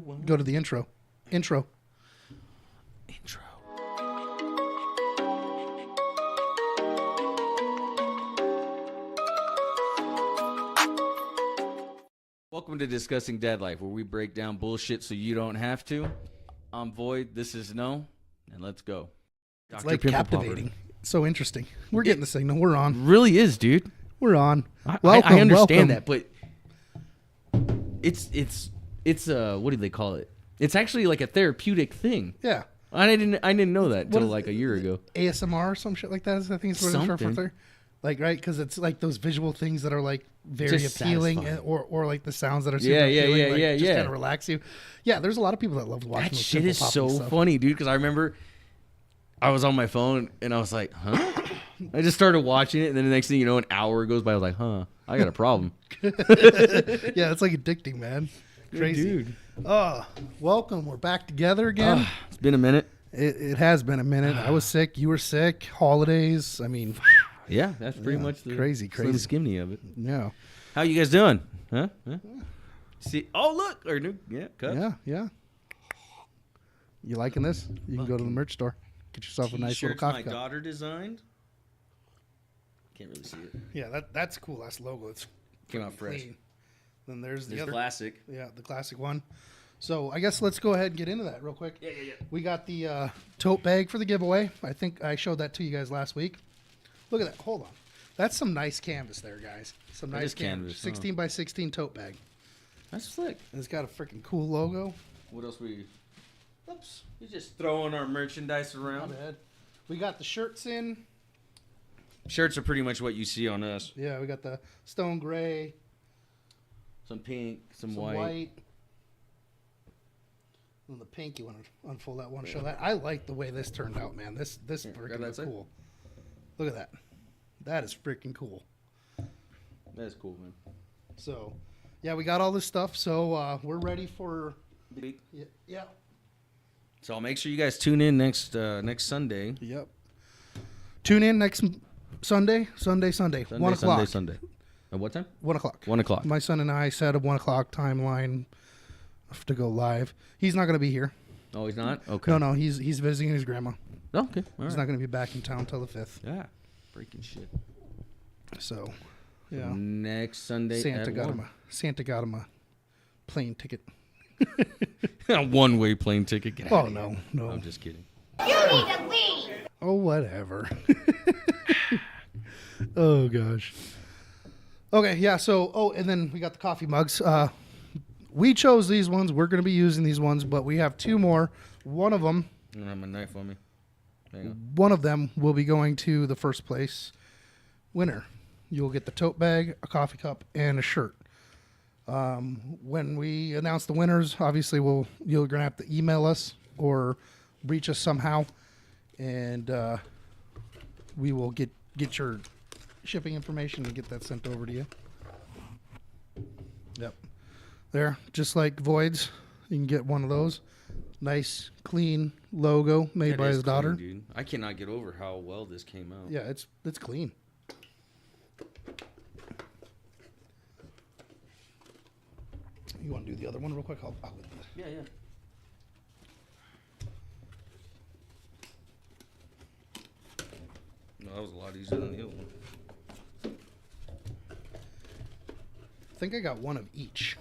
Go to the intro. Intro. Welcome to Discussing Dad Life, where we break down bullshit so you don't have to. I'm Void. This is No, and let's go. It's Dr. like Pimple captivating. Popper. So interesting. We're getting the signal. We're on. Really is, dude. We're on. I understand welcome. that, but it's what do they call it? It's actually like a therapeutic thing. Yeah. I didn't know that What until is like a year ago. ASMR or some shit like that. I think it's what it's referred to. Like, right? Because it's like those visual things that are like very Just appealing, satisfying. or like the sounds that are super appealing. Like, just kind of relax you. Yeah, there's a lot of people that love watching That those shit pimple is popping so stuff. funny, dude. Because I remember I was on my phone and I was like, huh? I just started watching it, and then the next thing you know, an hour goes by. I was like, huh? I got a problem. Yeah, it's like addicting, man. Crazy. Dude. Oh, welcome. We're back together again. It's been a minute. It has been a minute. I was sick. You were sick. Holidays. I mean, Yeah, that's pretty much the crazy. slim skimmy of it. yeah. How you guys doing? Huh? See? Oh, look. Or new, cup. Yeah. You liking this? You can go to the merch store. Get yourself a nice little T-shirts coffee my cup. daughter designed. Can't really see it. Yeah, that's cool. That's logo. It's Came out fresh. clean. Then there's the There's other. classic. Yeah, the classic one. So I guess let's go ahead and get into that real quick. Yeah. We got the tote bag for the giveaway. I think I showed that to you guys last week. Look at that. Hold on. That's some nice canvas there, guys. Some That nice is canvas, huh? 16 by 16 tote bag. That's slick. And it's got a freaking cool logo. What else we? Oops. We're just throwing our merchandise Not around. bad. We got the shirts in. Shirts are pretty much what you see on us. Yeah, we got the stone gray, Some pink, some some white. And the pink, you want to unfold that one, show that. I like the way this turned out, man. This grab freaking that looks side. cool. Look at that. That is freaking cool. That's cool, man. So, yeah, we got all this stuff. So we're ready for. Yeah. So I'll make sure you guys tune in next Sunday. Yep. Tune in next Sunday. 1 o'clock. Sunday. At what time? 1 o'clock. 1 o'clock. My son and I set a 1 o'clock timeline to go live. He's not going to be here. Oh, he's not? Okay. No, he's visiting his grandma. Oh, okay. All He's right. not going to be back in town till the 5th. Yeah. Freaking shit. So, yeah. Next Sunday Santa at got 1. him a plane ticket. A one-way plane ticket. Get out Oh, of here. no. I'm just kidding. You need to leave. Oh, whatever. Oh, gosh. Okay, yeah, so, and then we got the coffee mugs. We chose these ones. We're going to be using these ones, but we have two more. One of them I don't have my knife on me. Hang on. One of them will be going to the first place winner. You'll get the tote bag, a coffee cup, and a shirt. When we announce the winners, obviously you're gonna have to email us or reach us somehow, and we will get your shipping information and get that sent over to you. Yep. There, just like Void's, you can get one of those. Nice, clean logo made That by is his daughter. clean, dude. I cannot get over how well this came out. Yeah, it's clean. You want to do the other one real quick? I'll Yeah. No, that was a lot easier than the other one. I think I got one of each,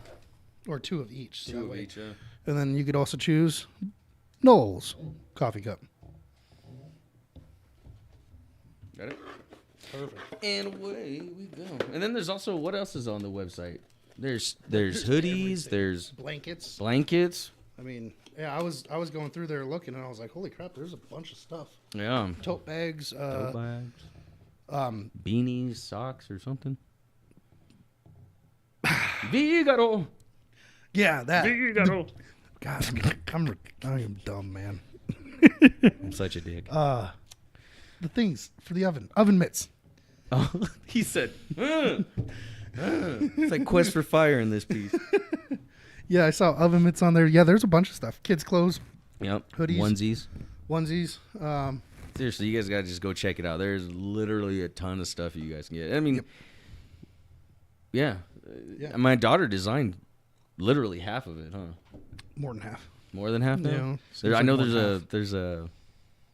or two of each. so Two that of way- each, yeah. And then you could also choose Knowles coffee cup. Got it? Perfect. And away we go. And then there's also, what else is on the website? There's hoodies, everything. there's Blankets. blankets. I mean, yeah, I was going through there looking, and I was like, holy crap, there's a bunch of stuff. Yeah. Tote bags. Tote bags. Beanies, socks, or something. Vigaro. Yeah, that. Vigaro. God, I am dumb, man. I'm such a dick. The things for the oven mitts. Oh, he said, it's like Quest for Fire in this piece. Yeah, I saw oven mitts on there. Yeah, there's a bunch of stuff. Kids' clothes, Yep. Hoodies. Onesies. onesies. Seriously, you guys got to just go check it out. There's literally a ton of stuff you guys can get. I mean, Yep. yeah. Yeah. My daughter designed literally half of it, huh? More than half. More than half now. Yeah, There, I seems know like more than there's a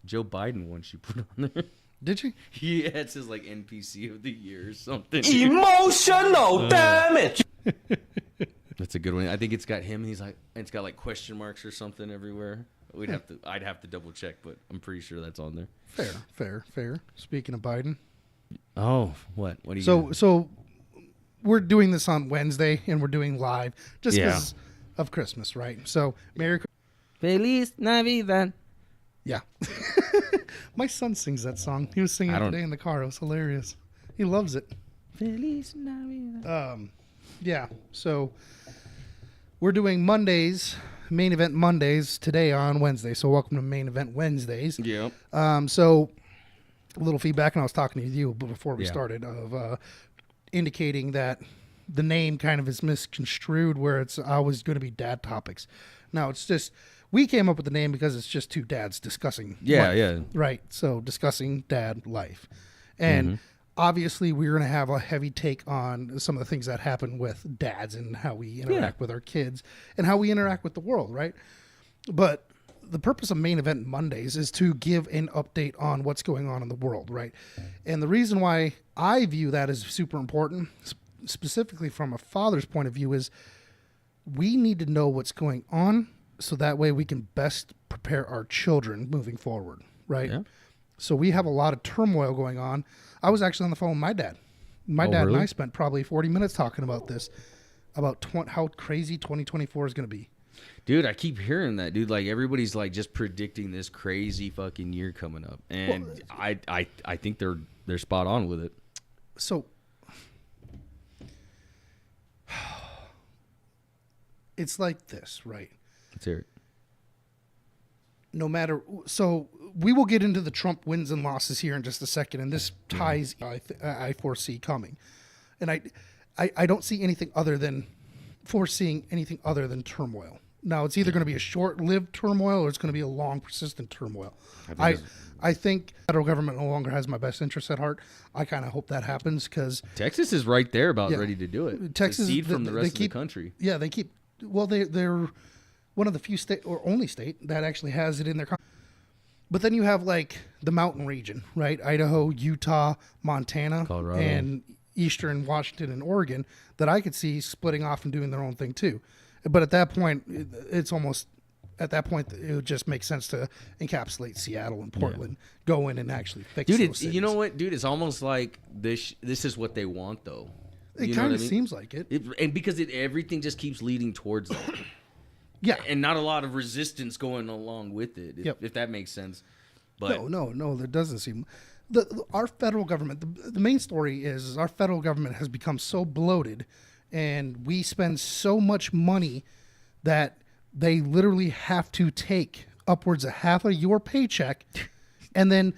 Joe Biden one she put on there. Did you? Yeah, it says like NPC of the year or something. Emotional damage. That's a good one. I think it's got him. He's like, it's got like question marks or something everywhere. I'd have to double check, but I'm pretty sure that's on there. Fair. Speaking of Biden, Oh, what? What do you? so we're doing this on Wednesday and we're doing live just Yeah. because of Christmas, right? So Merry Christmas. Feliz Navidad. Yeah. My son sings that song. He was singing I it don't- today in the car. It was hilarious. He loves it. Feliz Navidad. Yeah. So we're doing Mondays, main event Mondays today on Wednesday. So welcome to main event Wednesdays. Yep. So a little feedback, and I was talking to you before we Yeah. started of indicating that the name kind of is misconstrued where it's always going to be dad topics. Now it's just we came up with the name because it's just two dads discussing. Yeah, life, yeah. Right. So discussing dad life, and obviously we're going to have a heavy take on some of the things that happen with dads and how we interact with our kids and how we interact with the world. Right. But the purpose of main event Mondays is to give an update on what's going on in the world, right? And the reason why I view that as super important, specifically from a father's point of view, is we need to know what's going on so that way we can best prepare our children moving forward, right? Yeah. So we have a lot of turmoil going on. I was actually on the phone with my dad. My Oh, dad and really? I spent probably 40 minutes talking about this, about how crazy 2024 is going to be. Dude, I keep hearing that, dude. Like everybody's like just predicting this crazy fucking year coming up, and I think they're spot on with it. So it's like this, right? Let's hear it. No matter, so we will get into the Trump wins and losses here in just a second, and this ties I foresee coming, and I don't see anything other than foreseeing anything other than turmoil. Now it's either going to be a short-lived turmoil or it's going to be a long, persistent turmoil. I think the federal government no longer has my best interests at heart. I kind of hope that happens because Texas is right there about Yeah. ready to do it. Texas Secede from the they rest of the keep- country. Yeah, they keep. Well, they're one of the few state or only state that actually has it in their. But then you have like the mountain region, right? Idaho, Utah, Montana, Colorado. and eastern Washington and Oregon that I could see splitting off and doing their own thing too. But at that point, it's almost at that point it would just make sense to encapsulate Seattle and Portland, go in and actually fix. Dude, those it's, cities. you know what, dude? It's almost like this is what they want, though. It You know kind what of I mean? seems like it. And because everything just keeps leading towards that, Yeah. and not a lot of resistance going along with it. Yep. If that makes sense. But No, that doesn't seem. Our federal government, the main story is our federal government has become so bloated and we spend so much money that they literally have to take upwards of half of your paycheck and then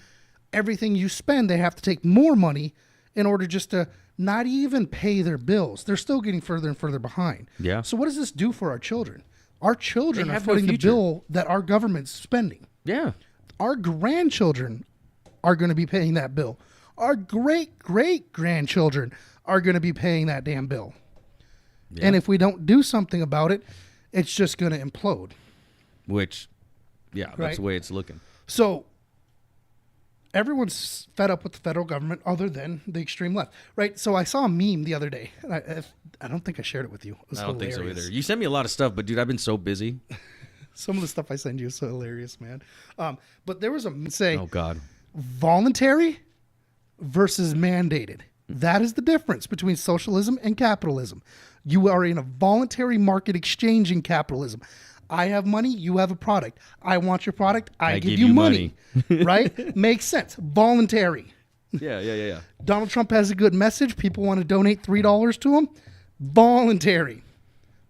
everything you spend, they have to take more money in order just to not even pay their bills. They're still getting further and further behind. Yeah. So what does this do for our children? Our children They are have no footing the future. bill that our government's spending. yeah, Our grandchildren are going to be paying that bill. Our great great grandchildren are going to be paying that damn bill. And if we don't do something about it, it's just going to implode. which, yeah, that's Right. the way it's looking. So everyone's fed up with the federal government other than the extreme left, right? So I saw a meme the other day. And I don't think I shared it with you. It was I don't think so hilarious. either. You sent me a lot of stuff, but dude, I've been so busy. Some of the stuff I send you is so hilarious, man. But there was a say Oh God. voluntary versus mandated. That is the difference between socialism and capitalism. You are in a voluntary market exchange in capitalism. I have money, you have a product. I want your product, I give you money. Right? Makes sense. Voluntary. Yeah. Donald Trump has a good message. People want to donate $3 to him. Voluntary.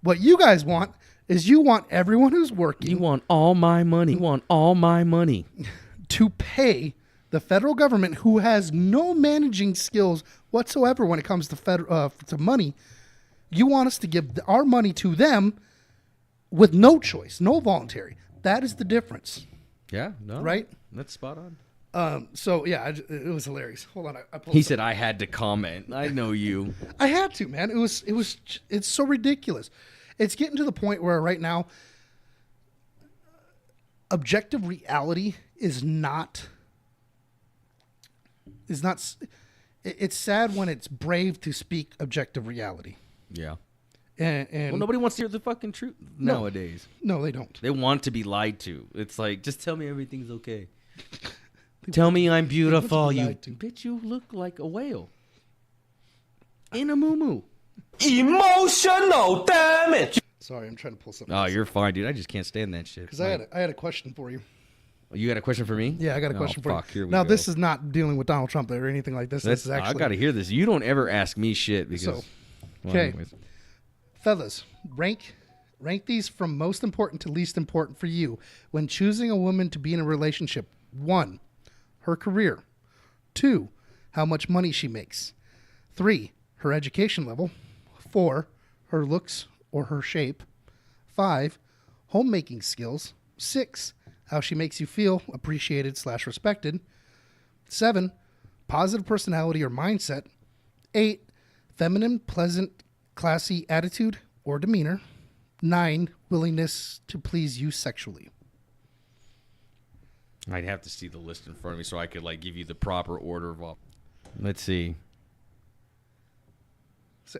What you guys want is you want everyone who's working You want all my money. You want all my money. to pay the federal government, who has no managing skills whatsoever when it comes to to money. You want us to give our money to them with no choice, no voluntary. That is the difference, Yeah, no, right? That's spot on. So yeah, it was hilarious. Hold on, I pulled He said I had to comment. I know you. I had to, man. It's so ridiculous. it's getting to the point where right now, objective reality is not. It's sad when it's brave to speak objective reality. Yeah. And Well, nobody wants to hear the fucking truth nowadays. no, they don't. They want to be lied to. It's like, just tell me everything's okay. Tell me I'm beautiful. be You lied to. bitch, you look like a whale. In a moo-moo. Emotional damage. Sorry, I'm trying to pull something. Oh, you're fine, dude. I just can't stand that shit. Because I had a question for you. You got a question for me? Yeah, I got a Oh, question for fuck, you. here we Now, go. this is not dealing with Donald Trump or anything like this. This is actually. I got to hear this. You don't ever ask me shit because. So, well, okay. anyways. Fellas, rank these from most important to least important for you when choosing a woman to be in a relationship. 1, her career. 2, how much money she makes. 3, her education level. 4, her looks or her shape. 5, homemaking skills. 6, how she makes you feel appreciated/respected. 7, positive personality or mindset. 8, feminine, pleasant, classy attitude or demeanor. 9, willingness to please you sexually. I'd have to see the list in front of me so I could like give you the proper order of all. Let's see. So,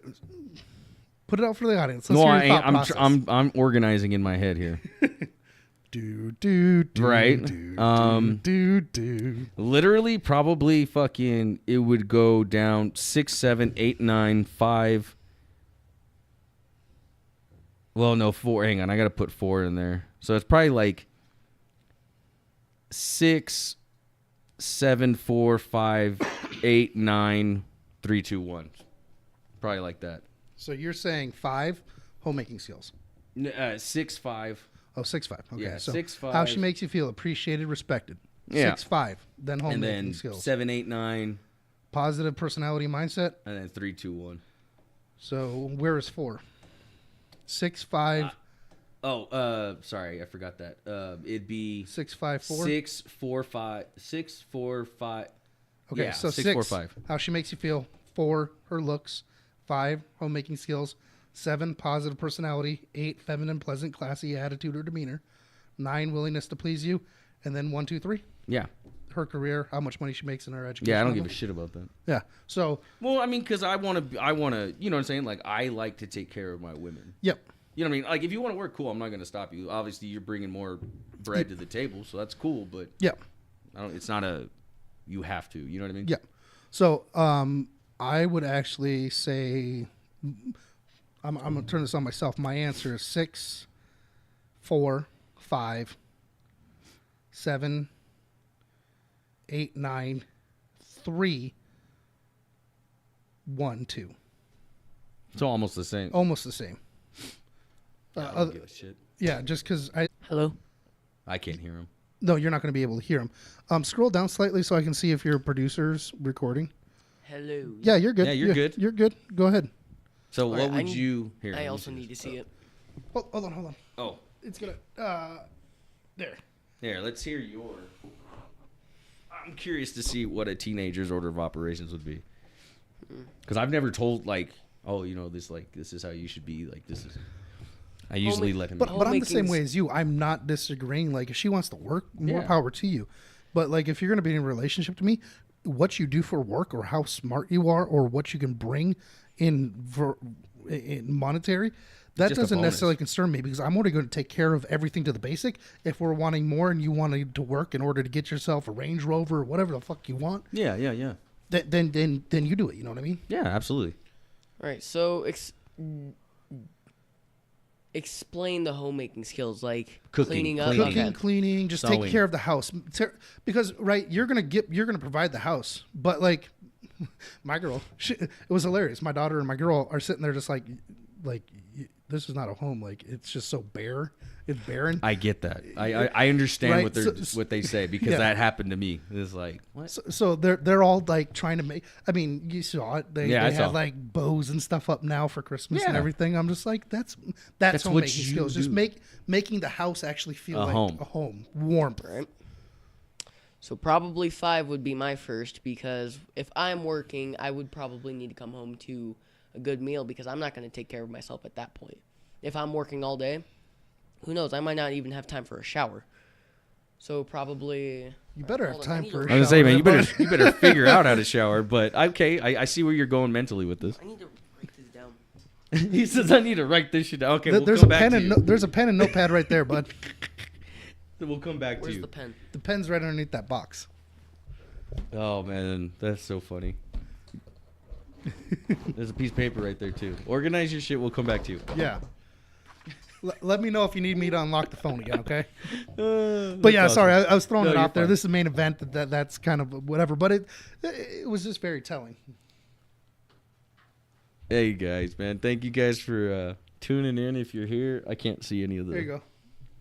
put it out for the audience. Let's No, hear I your ain't. thought process. I'm organizing in my head here. Do. Right. Do. Literally, probably fucking. It would go down 6, 7, 8, 9, 5. Well, no, 4. Hang on, I gotta put 4 in there. So it's probably like 6, 7, 4, 5, 8, 9, 3, 2, 1. Probably like that. So you're saying 5 homemaking skills. 6, 5. Oh, 6, 5. Okay. Yeah, so 6, 5. how she makes you feel appreciated, respected. Yeah. 6, 5. Then And homemaking then skills. 7, 8, 9, Positive personality mindset. and then 3, 2, 1. So where is 4? 6, 5. Sorry, I forgot that. It'd be 6, 5, 4. 6, 4, 5. 6, 4, 5. Okay, Yeah, so 6, 4, 5. How she makes you feel. 4, her looks. 5, homemaking skills. 7, positive personality. 8, feminine, pleasant, classy attitude or demeanor. 9, willingness to please you. And then 1, 2, 3, Yeah. her career, how much money she makes in her education. Yeah, I don't level. give a shit about that. Yeah. So, Well, I mean, because I want to, you know what I'm saying? Like, I like to take care of my women. yep. You know what I mean? Like, if you want to work, cool, I'm not going to stop you. Obviously, you're bringing more bread to the table, so that's cool, but Yep. it's not you have to. You know what I mean? Yep. So, I would actually say, I'm going to turn this on myself. My answer is 6, 4, 5, 7, 8, 9, 3, 1, 2. It's almost the same. Almost the same. I don't give a shit. Yeah, just because Hello? I can't hear him. no, you're not going to be able to hear them. Scroll down slightly so I can see if your producer's recording. Hello. Yeah, you're good. Yeah, you're good. You're good. Go ahead. So, All what right, would you hear? I also need to see it. Hold on. Oh, It's gonna. There. here, let's hear your. I'm curious to see what a teenager's order of operations would be. Because I've never told, like, oh, you know, this is how you should be. Like, this is. I usually let him. But I'm the same Homemaking's- way as you. I'm not disagreeing. Like if she wants to work, more Yeah. power to you. But like if you're gonna be in a relationship to me, what you do for work or how smart you are or what you can bring in monetary, that Just a doesn't bonus. necessarily concern me because I'm only going to take care of everything to the basic. If we're wanting more and you wanted to work in order to get yourself a Range Rover or whatever the fuck you want, yeah. then you do it. You know what I mean? Yeah, absolutely. All right, so explain the homemaking skills, like Cooking, cleaning up. cleaning. Cooking, Okay. cleaning, just Sewing. take care of the house. Because right, you're gonna provide the house, but like my girl, it was hilarious. My daughter and my girl are sitting there just like this is not a home. Like it's just so bare. It's barren. I get that. I understand Right, what they say because Yeah. that happened to me. It's like what? So they're all like trying to make. I mean, you saw it. They Yeah, I saw. had like bows and stuff up now for Christmas and Yeah. everything. I'm just like that's That's what homemaking you skills. Just do. making the house actually feel A like home. a home, warmth. Right. So probably 5 would be my first because if I'm working, I would probably need to come home to a good meal because I'm not going to take care of myself at that point. if I'm working all day, who knows? I might not even have time for a shower. So probably. You better have Hold on, I time need for a to- I was gonna say, man, shower, you better figure out how to shower. But okay, I see where you're going mentally with this. I need to write this down. He says I need to write this shit down. Okay, we'll There's come a back pen to and you. there's a pen and notepad right there, bud. We'll come back to Where's you. the pen? The pen's right underneath that box. Oh man, that's so funny. There's a piece of paper right there too. Organize your shit. We'll come back to you. Yeah. Let me know if you need me to unlock the phone again, okay? But But yeah, sorry, I was throwing No, it you're out there. fine. This is the main event. That's kind of whatever, but it was just very telling. Hey guys, man, thank you guys for tuning in. If you're here, I can't see any of the There you go.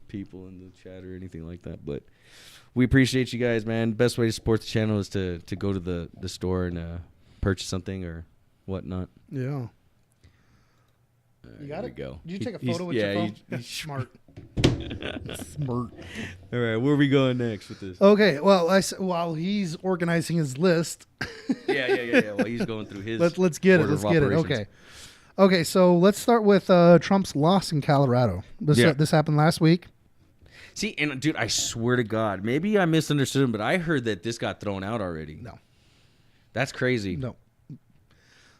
people in the chat or anything like that, but we appreciate you guys, man. Best way to support the channel is to go to the store and purchase something or whatnot. Yeah. You got There it? we go. Did you take a He's- photo with yeah, your phone? he's- Smart. Smart. All right, where are we going next with this? Okay, well, while he's organizing his list, Yeah. Well, he's going through his. let's get it. order Let's of get it. operations. Okay, so let's start with Trump's loss in Colorado. This happened last week. See, and dude, I swear to God, maybe I misunderstood him, but I heard that this got thrown out already. No. That's crazy. No.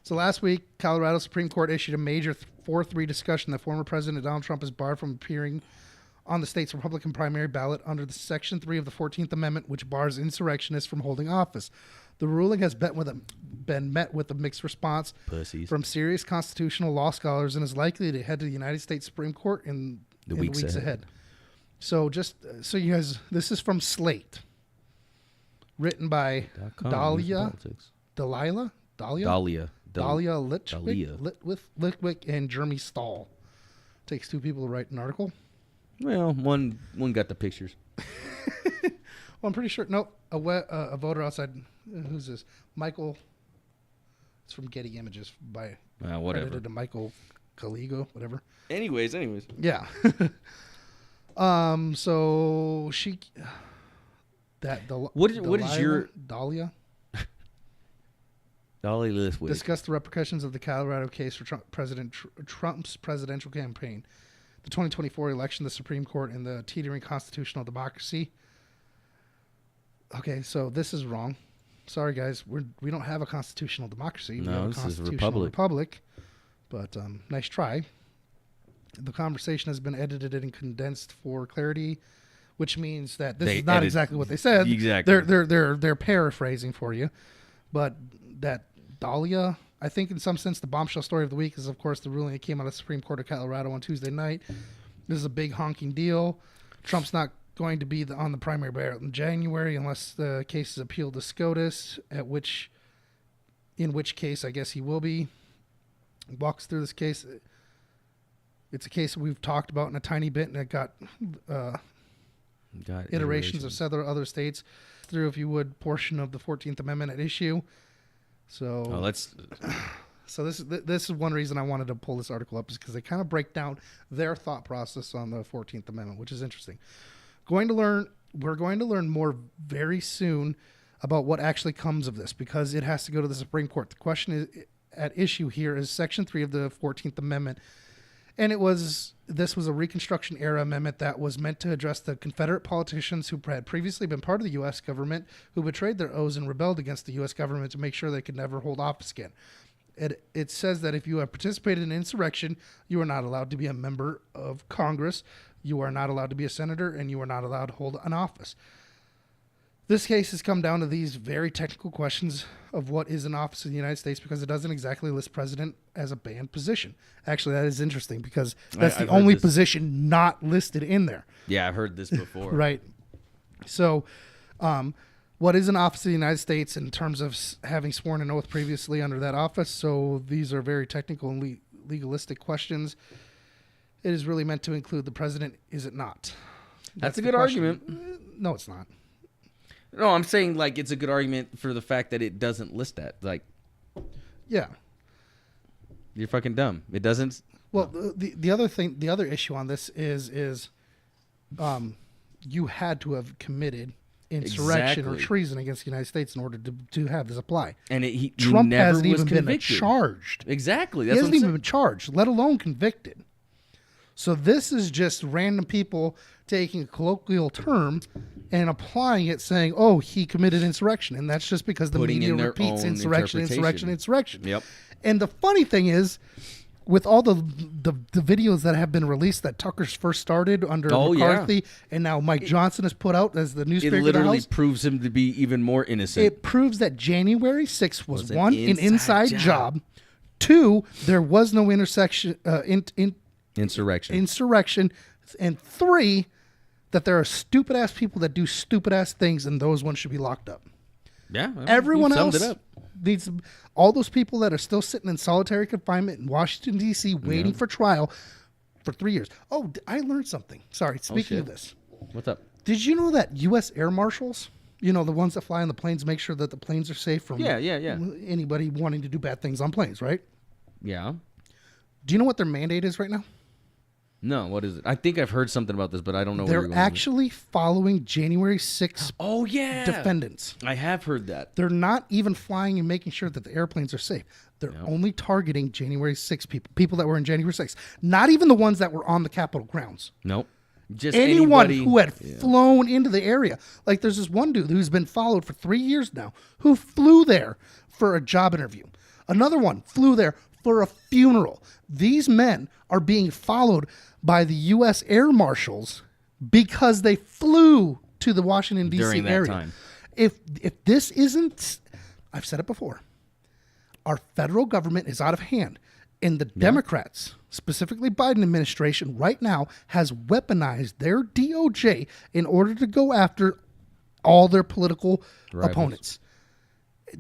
So last week, Colorado Supreme Court issued a major 4-3 discussion that former President Donald Trump is barred from appearing on the state's Republican primary ballot under the Section 3 of the 14th Amendment, which bars insurrectionists from holding office. The ruling has been met with a mixed response Pussies. from serious constitutional law scholars and is likely to head to the United States Supreme Court in the weeks ahead. So just so you guys, this is from Slate, written by Dahlia Litwick and Jeremy Stahl. Takes two people to write an article. Well, one got the pictures. Well, I'm pretty sure. Nope. A voter outside. Who's this? Michael. It's from Getty Images by Whatever. credited to Michael Caligo, whatever. Anyways. Yeah. So she. What is your- Dahlia? Dolly Lithwick. Discussed the repercussions of the Colorado case for Trump's presidential campaign, the 2024 election, the Supreme Court, and the teetering constitutional democracy. Okay, so this is wrong. Sorry, guys. We don't have a constitutional democracy. We No, have a this is a constitutional republic. But nice try. The conversation has been edited and condensed for clarity, which means that this is not exactly what they said. Exactly. They're paraphrasing for you, but that Dahlia, I think in some sense, the bombshell story of the week is, of course, the ruling that came out of the Supreme Court of Colorado on Tuesday night. This is a big honking deal. Trump's not going to be on the primary ballot in January unless the case is appealed to SCOTUS, in which case I guess he will be. He walks through this case. It's a case that we've talked about in a tiny bit, and it got iterations of several other states through, if you would, portion of the 14th Amendment at issue. So this is one reason I wanted to pull this article up, is because they kind of break down their thought process on the 14th Amendment, which is interesting. We're going to learn more very soon about what actually comes of this, because it has to go to the Supreme Court. The question at issue here is Section 3 of the 14th Amendment. And this was a Reconstruction era amendment that was meant to address the Confederate politicians who had previously been part of the U.S. government, who betrayed their oaths and rebelled against the U.S. government to make sure they could never hold office again. It says that if you have participated in insurrection, you are not allowed to be a member of Congress, you are not allowed to be a senator, and you are not allowed to hold an office. This case has come down to these very technical questions of what is an office in the United States, because it doesn't exactly list president as a banned position. Actually, that is interesting, because that's the only position not listed in there. Yeah, I've heard this before. Right. So, what is an office in the United States in terms of having sworn an oath previously under that office? So these are very technical and legalistic questions. It is really meant to include the president, is it not? That's a the good question. argument. No, it's not. No, I'm saying like it's a good argument for the fact that it doesn't list that. Like, Yeah. you're fucking dumb. It doesn't. Well, the other thing, the other issue on this is you had to have committed insurrection or Exactly. treason against the United States in order to have this apply. And he Trump never hasn't was even been convicted. charged. Exactly. He That's hasn't what I'm even saying. been charged, let alone convicted. So this is just random people taking a colloquial term and applying it, saying, "Oh, he committed insurrection," and that's just because the Putting media in their repeats own insurrection. interpretation. Yep. And the funny thing is, with all the videos that have been released that Tucker's first started under Oh, yeah. McCarthy, and now Mike Johnson has put out as the It newspaper of the literally House, proves him to be even more innocent. it proves that January 6th was Was an one, an inside inside job. Two, there was no insurrection, and three, that there are stupid ass people that do stupid ass things, and those ones should be locked up. Yeah. well, Everyone you summed else it up. needs, all those people that are still sitting in solitary confinement in Washington D.C. waiting for trial for 3 years. Oh, I learned something. Sorry. Speaking of shit. this, What's up? did you know that U.S. air marshals, you know, the ones that fly on the planes, make sure that the planes are safe from Yeah. anybody wanting to do bad things on planes, right? Yeah. Do you know what their mandate is right now? No, what is it? I think I've heard something about this, but I don't know where you're They're going with it. actually following January 6th Oh, yeah. defendants. I have heard that. They're not even flying and making sure that the airplanes are safe. They're only targeting January 6th people that were in January 6th. Not even the ones that were on the Capitol grounds. Nope. Just Anyone anybody who had flown into the area. Like there's this one dude who's been followed for 3 years now who flew there for a job interview. Another one flew there for a funeral. These men are being followed by the U.S. Air Marshals because they flew to the Washington, D.C. During that area. time. If this isn't, I've said it before, our federal government is out of hand. And the Democrats, specifically Biden administration, right now has weaponized their DOJ in order to go after all their political opponents.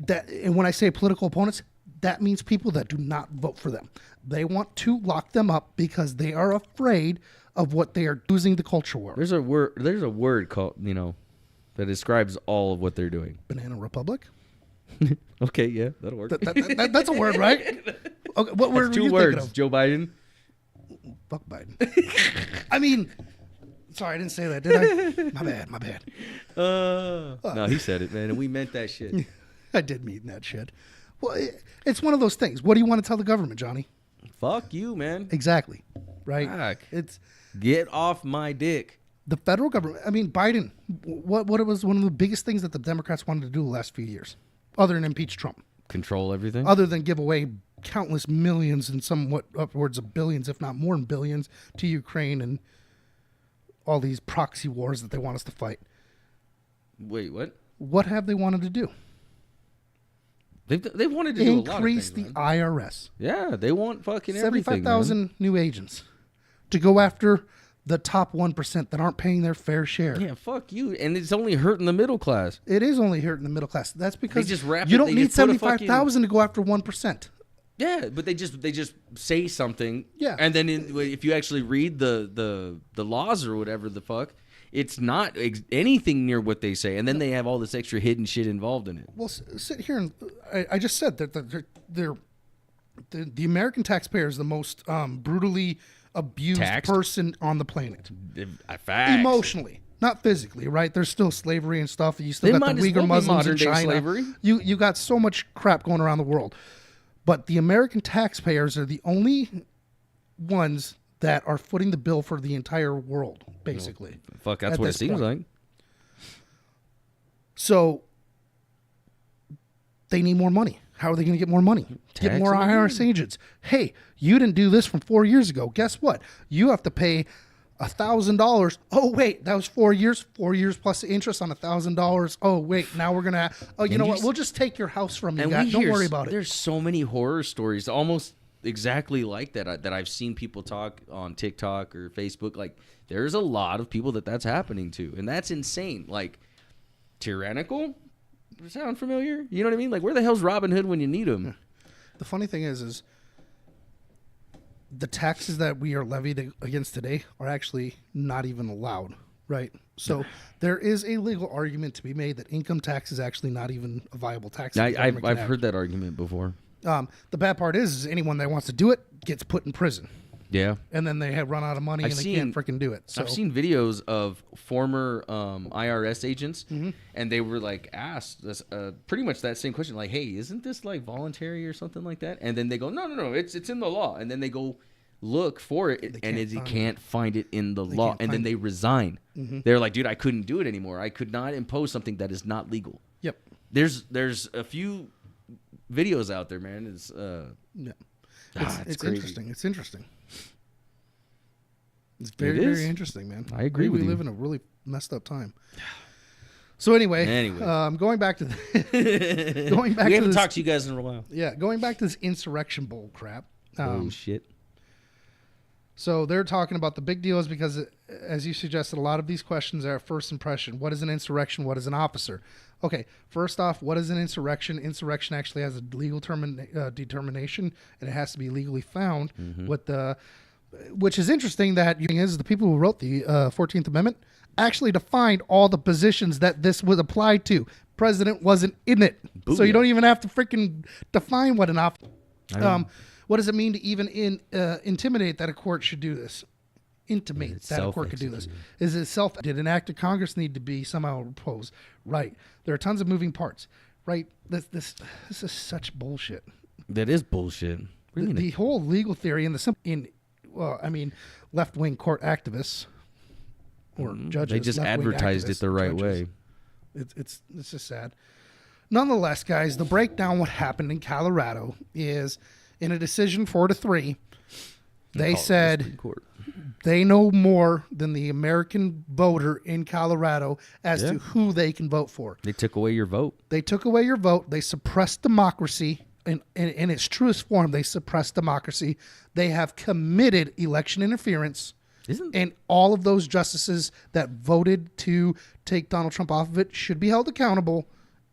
And when I say political opponents, that means people that do not vote for them. They want to lock them up because they are afraid of what they are losing the culture war. There's a word called, that describes all of what they're doing. Banana Republic? Okay, yeah, that'll work. That's a word, right? Okay, what word That's were you two thinking words. of? Joe Biden. Fuck Biden. I mean, sorry, I didn't say that, did I? My bad. No, he said it, man, and we meant that shit. I did mean that shit. Well, it's one of those things. What do you want to tell the government, Johnny? Fuck you, man. Exactly. Right? Fuck. It's Get off my dick. the federal government. I mean, Biden, what was one of the biggest things that the Democrats wanted to do the last few years, other than impeach Trump, Control everything. other than give away countless millions and somewhat upwards of billions, if not more than billions, to Ukraine and all these proxy wars that they want us to fight. Wait, what? What have they wanted to do? They wanted to do a lot of Increase things, the man. IRS. Yeah, they want fucking everything, 75,000 new agents to go after the top 1% that aren't paying their fair share. man. Yeah, fuck you. And it's only hurting the middle class. It is only hurting the middle class. That's because just wrap you it- don't they need just put a fucking- 75,000 to go after 1%. Yeah, but they just say something. Yeah. And then if you actually read the laws or whatever the fuck, it's not anything near what they say. And then they have all this extra hidden shit involved in it. Well, sit here and I just said that the American taxpayer is the most brutally abused Taxed? person on the planet. Facts. Emotionally, not physically, right? There's still slavery and stuff. You still They got might the as well Uyghur be Muslims in modern-day China. slavery. You got so much crap going around the world, but the American taxpayers are the only ones that are footing the bill for the entire world, basically. Fuck, that's At what it this seems point. like. So they need more money. How are they going to get more money? Get more Tax them IRS agents. Hey, you didn't do this from 4 years ago. Guess what? You have to pay $1,000. Oh wait, that was 4 years. 4 years plus the interest on $1,000. Oh wait, now we're gonna. Oh, you know what? We'll just take your house from you. Guys. Don't worry about it. There's so many horror stories, almost exactly like that, that I've seen people talk on TikTok or Facebook. Like, there's a lot of people that's happening to, and that's insane. Like, tyrannical. Sound familiar? You know what I mean? Like, where the hell's Robin Hood when you need him? The funny thing is the taxes that we are levied against today are actually not even allowed, right? So there is a legal argument to be made that income tax is actually not even a viable tax. that the government can I've have. heard that argument before. The bad part is anyone that wants to do it gets put in prison, Yeah. and then they have run out of money and they can't freaking do it. So I've seen videos of former IRS agents, Mm-hmm. and they were like asked this, pretty much that same question, like, "Hey, isn't this like voluntary or something like that?" And then they go, "No, it's in the law." And then they go look for it, and can't they find can't find it in the law, can't and then find they resign. They're like, dude, I couldn't do it anymore. I could not impose something that is not legal. Yep. There's a few videos out there, man. It's Yeah. it's It's crazy. interesting. It's interesting. It's very, It is. very interesting, man. I agree we with you. live in a really messed up time. So anyway, going back to going back we to haven't this, talked to you guys in a while. yeah, going back to this insurrection bull crap. Oh shit. So they're talking about the big deal is because, as you suggested, a lot of these questions are first impression. What is an insurrection? What is an officer? Okay, first off, what is an insurrection? Insurrection actually has a legal determination, and it has to be legally found. Which is interesting that the people who wrote the 14th Amendment actually defined all the positions that this was applied to. President wasn't in it, so you Booyah. don't even have to freaking define what an officer. What does it mean to even intimidate that a court should do this? Intimate It's that a court could do this. Is it self? Did an act of Congress need to be somehow opposed? Right. There are tons of moving parts. Right. This is such bullshit. That is bullshit. What do you mean? The whole legal theory and left wing court activists or judges. They just left-wing advertised activists, it the right judges. way. It's just sad. Nonetheless, guys, the breakdown what happened in Colorado is in a decision 4-3. They said Supreme Court. they know more than the American voter in Colorado as Yeah. to who they can vote for. They took away your vote. They took away your vote. They suppressed democracy in its truest form. They suppressed democracy. They have committed election interference. And all of those justices that voted to take Donald Trump off of it should be held accountable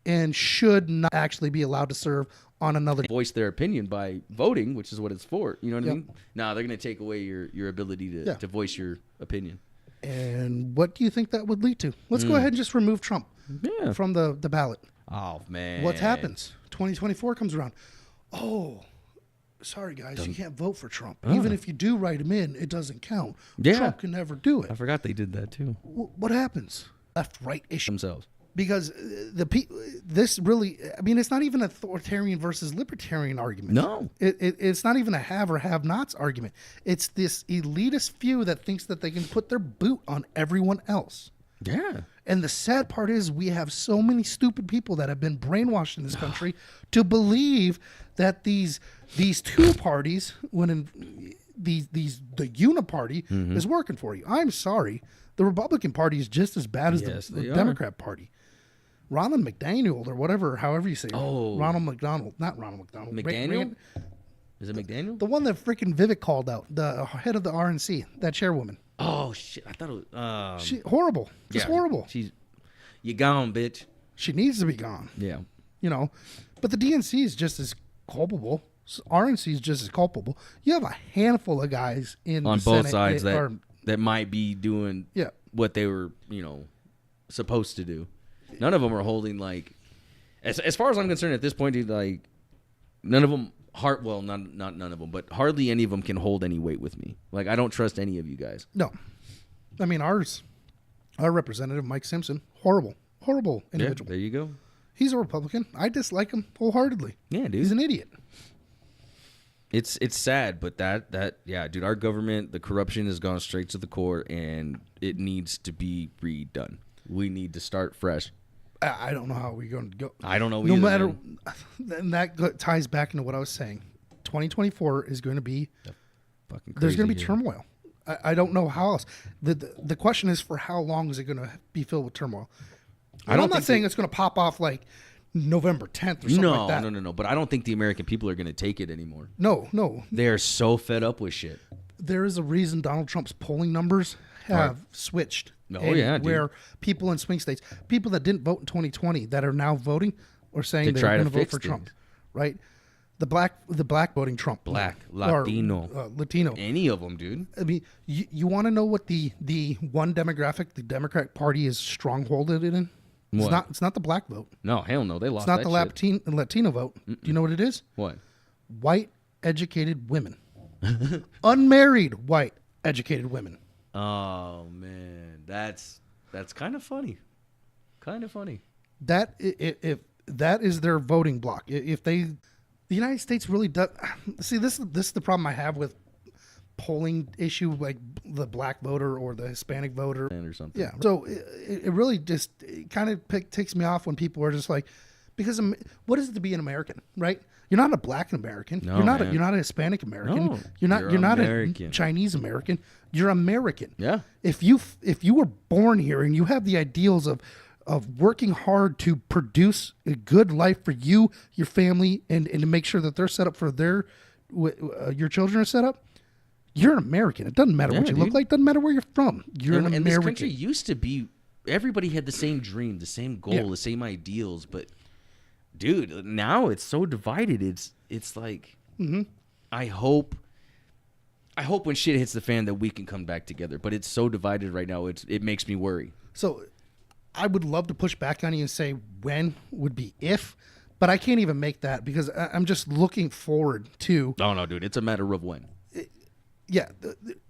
and should not actually be allowed to serve on another. Voice their opinion by voting, which is what it's for. You know what Yep. I mean? No, they're going to take away your ability to voice your opinion. And what do you think that would lead to? Let's go ahead and just remove Trump Yeah. from the ballot. Oh, man. What happens? 2024 comes around. Oh, sorry, guys. You can't vote for Trump. Even if you do write him in, it doesn't count. Yeah. Trump can never do it. I forgot they did that too. What happens? Left-right issue. Themselves. Because this really, I mean, it's not even an authoritarian versus libertarian argument. No. It's not even a have or have-nots argument. It's this elitist few that thinks that they can put their boot on everyone else. Yeah. And the sad part is we have so many stupid people that have been brainwashed in this country to believe that these two parties, the uniparty is working for you. I'm sorry. The Republican Party is just as bad as Yes, the they are. Democrat Party. Ronald McDaniel or whatever, however you say it. Oh. Ronald McDonald. Not Ronald McDonald. McDaniel? Is it McDaniel? The one that freaking Vivek called out, the head of the RNC, that chairwoman. Oh, shit. I thought it was... She horrible. Just horrible. You gone, bitch. She needs to be gone. Yeah. You know, but the DNC is just as culpable. RNC is just as culpable. You have a handful of guys in On the both Senate sides are- that might be doing Yeah. what they were, supposed to do. None of them are holding, as far as I'm concerned at this point, dude, none of them, not none of them, but hardly any of them can hold any weight with me. I don't trust any of you guys. No, I mean our representative Mike Simpson, horrible individual. Yeah, there you go. He's a Republican. I dislike him wholeheartedly. Yeah, dude. He's an idiot. It's sad, but yeah, dude, our government, the corruption has gone straight to the core, and it needs to be redone. We need to start fresh. I don't know how we're going to go. I don't know No either, matter, man. and that ties back into what I was saying. 2024 is going to be. Fucking There's going to be crazy here. turmoil. I don't know how else. The question is, for how long is it going to be filled with turmoil? I'm not saying it's going to pop off like November 10th or something like that. No. But I don't think the American people are going to take it anymore. No. They are so fed up with shit. There is a reason Donald Trump's polling numbers have switched. Oh, And yeah, dude. where people in swing states, people that didn't vote in 2020 that are now voting or saying To they're try going to to vote fix for things. Trump, right? The black voting Trump. Black, Or, Latino. Latino. Any of them, dude. I mean, you want to know what the one demographic the Democratic Party is strongholded in? What? It's not the black vote. No, hell no. They It's lost not that the shit. Latino vote. Do you know what it is? What? White educated women. Unmarried white educated women. Oh, man. That's kind of funny. Kind of funny. That if that is their voting block. If they, the United States really does. See, this is the problem I have with polling issue like the black voter or the Hispanic voter. or something. Yeah. So it really just kind of ticks me off when people are just like, because what is it to be an American, right? You're not a black American. No, you're not. man. You're not a Hispanic American. No, you're not. you're You're not a American. Chinese American. You're American. Yeah. If you were born here and you have the ideals of working hard to produce a good life for you, your family, and to make sure that they're set up for your children are set up, you're an American. It doesn't matter what Yeah, you look dude. like. Doesn't matter where you're from. You're an And this American. country used to be, everybody had the same dream, the same goal, Yeah. the same ideals. But, dude, now it's so divided. It's like, I hope when shit hits the fan that we can come back together. But it's so divided right now. It makes me worry. So I would love to push back on you and say when would be if, but I can't even make that because I'm just looking forward to. Oh, no, dude. It's a matter of when. Yeah,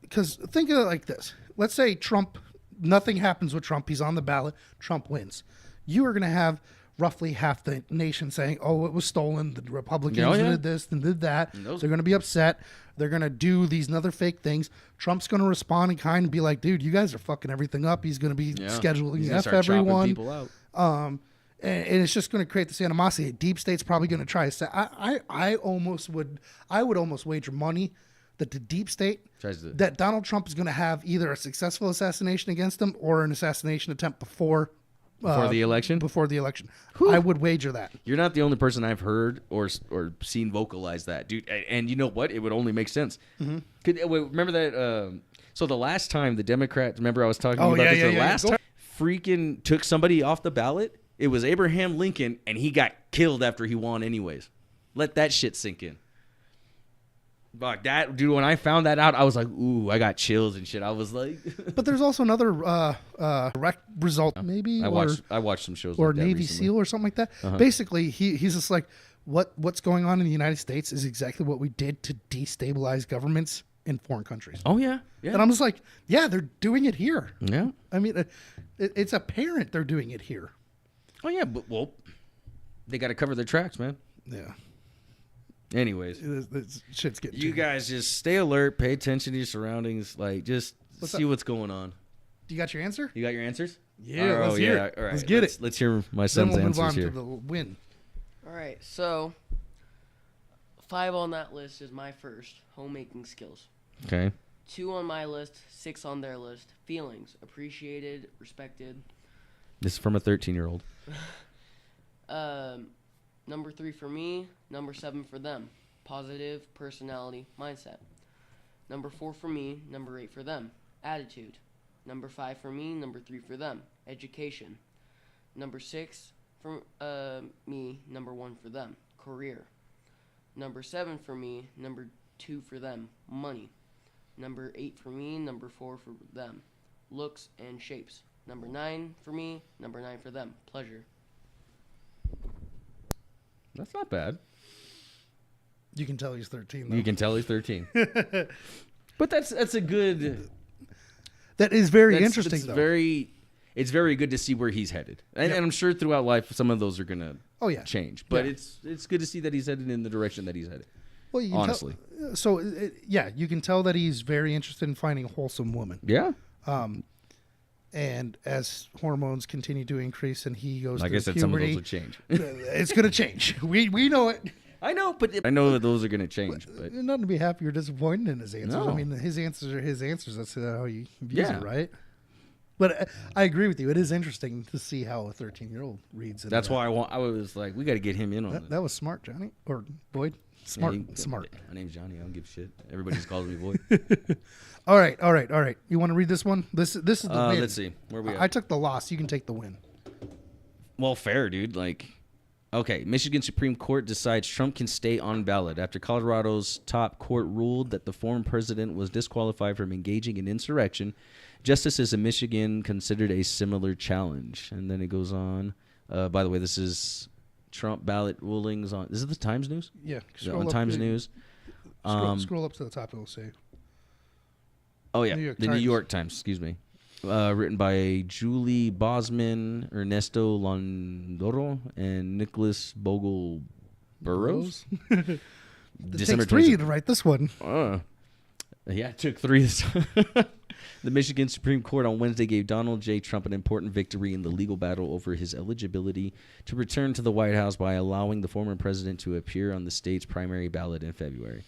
because think of it like this. Let's say Trump, nothing happens with Trump. He's on the ballot. Trump wins. You are going to have roughly half the nation saying, oh, it was stolen. The Republicans Oh, yeah. did this and did that. those- They're going to be upset. They're going to do these other fake things. Trump's going to respond in kind and be like, dude, you guys are fucking everything up. He's going to be scheduling He's gonna F start chopping everyone. people out. And it's just going to create this animosity. Deep State's probably going to try to say. I would almost wager money that the Deep State Tries to- that Donald Trump is going to have either a successful assassination against him or an assassination attempt before the election? Before the election, I would wager that. You're not the only person I've heard or seen vocalize that, dude. And you know what? It would only make sense. Remember that? So the last time the Democrats, remember I was talking Oh, about yeah, this. yeah, The yeah. last Go- time freaking took somebody off the ballot, it was Abraham Lincoln, and he got killed after he won anyways. Let that shit sink in. Fuck that, dude. When I found that out, I was like, ooh, I got chills and shit. I was like, But there's also another direct result, maybe, I watched some shows or like that Navy recently. SEAL or something like that. Basically, he's just like, what's going on in the United States is exactly what we did to destabilize governments in foreign countries. Oh yeah, yeah, And I'm just like, yeah, they're doing it here. yeah. I mean, it's apparent they're doing it here. Oh yeah, but they got to cover their tracks, man. Yeah. Anyways. This shit's getting You too- guys just stay alert, pay attention to your surroundings, like just What's see up? what's going on. You got your answer? You got your answers? Yeah, let's oh, hear yeah. it. All right. Let's get it. Let's hear my Then son's we'll move on answers here. to the win. All right, so 5 on that list is my first homemaking skills. Okay. 2 on my list, 6 on their list. Feelings appreciated, respected. This is from a 13-year-old. Number 3 for me, number 7 for them. Positive personality mindset. Number 4 for me, number 8 for them. Attitude. Number 5 for me, number 3 for them. Education. Number 6 for me, number 1 for them. Career. Number 7 for me, number 2 for them. Money. Number 8 for me, number 4 for them. Looks and shapes. Number 9 for me, number 9 for them. Pleasure. That's not bad. You can tell he's 13, though. You can tell he's 13. But that's a good. That is very That's interesting, though. It's very good to see where he's headed, and I'm sure throughout life some of those are gonna change. But Yeah. it's good to see that he's headed in the direction that he's headed. Well, you can honestly. So, yeah, you can tell that he's very interested in finding a wholesome woman. Yeah. And as hormones continue to increase and he goes Like through I said, some of puberty, those will change. it's going to change. We know it. I know, but I know that those are gonna change. But Nothing to be happy or disappointed in his answers. No. I mean, his answers are his answers. That's how he views Yeah. it, right? But I agree with you. It is interesting to see how a 13-year-old reads it. that's why I was like, we got to get him in on this. That was smart, Johnny. Or Boyd. Smart. Yeah, Smart. My name's Johnny. I don't give a shit. Everybody just calls me boy. All right. You want to read this one? This is the win. Let's see. Where we at? I took the loss. You can take the win. Well, fair, dude. Like, okay, Michigan Supreme Court decides Trump can stay on ballot after Colorado's top court ruled that the former president was disqualified from engaging in insurrection. Justices in Michigan considered a similar challenge. And then it goes on. By the way, this is Trump ballot rulings on. This is the Times News? Yeah. On Times News. Scroll up to the top. It will say. Oh, yeah. New York the New Times. York Times, excuse me. Written by Julie Bosman, Ernesto Londoro, and Nicholas Bogle Burrows. It December takes 3 20th. to write this one. Yeah, it took 3 this time. The Michigan Supreme Court on Wednesday gave Donald J. Trump an important victory in the legal battle over his eligibility to return to the White House by allowing the former president to appear on the state's primary ballot in February.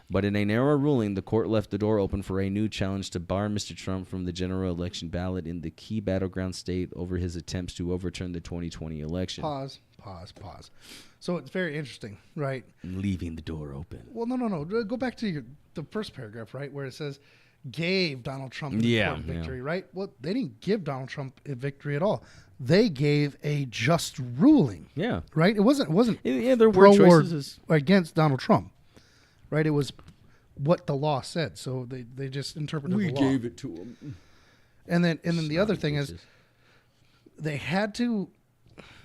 But in a narrow ruling, the court left the door open for a new challenge to bar Mr. Trump from the general election ballot in the key battleground state over his attempts to overturn the 2020 election. Pause. So it's very interesting, right? Leaving the door open. Well, no. Go back to the first paragraph, right, where it says gave Donald Trump an Yeah, important yeah. victory, right? Well, they didn't give Donald Trump a victory at all. They gave a just ruling, Yeah. right? It wasn't Yeah, there were pro or choices. against Donald Trump, right? It was what the law said. So they just interpreted the law. it to him. And then the other thing is they had to.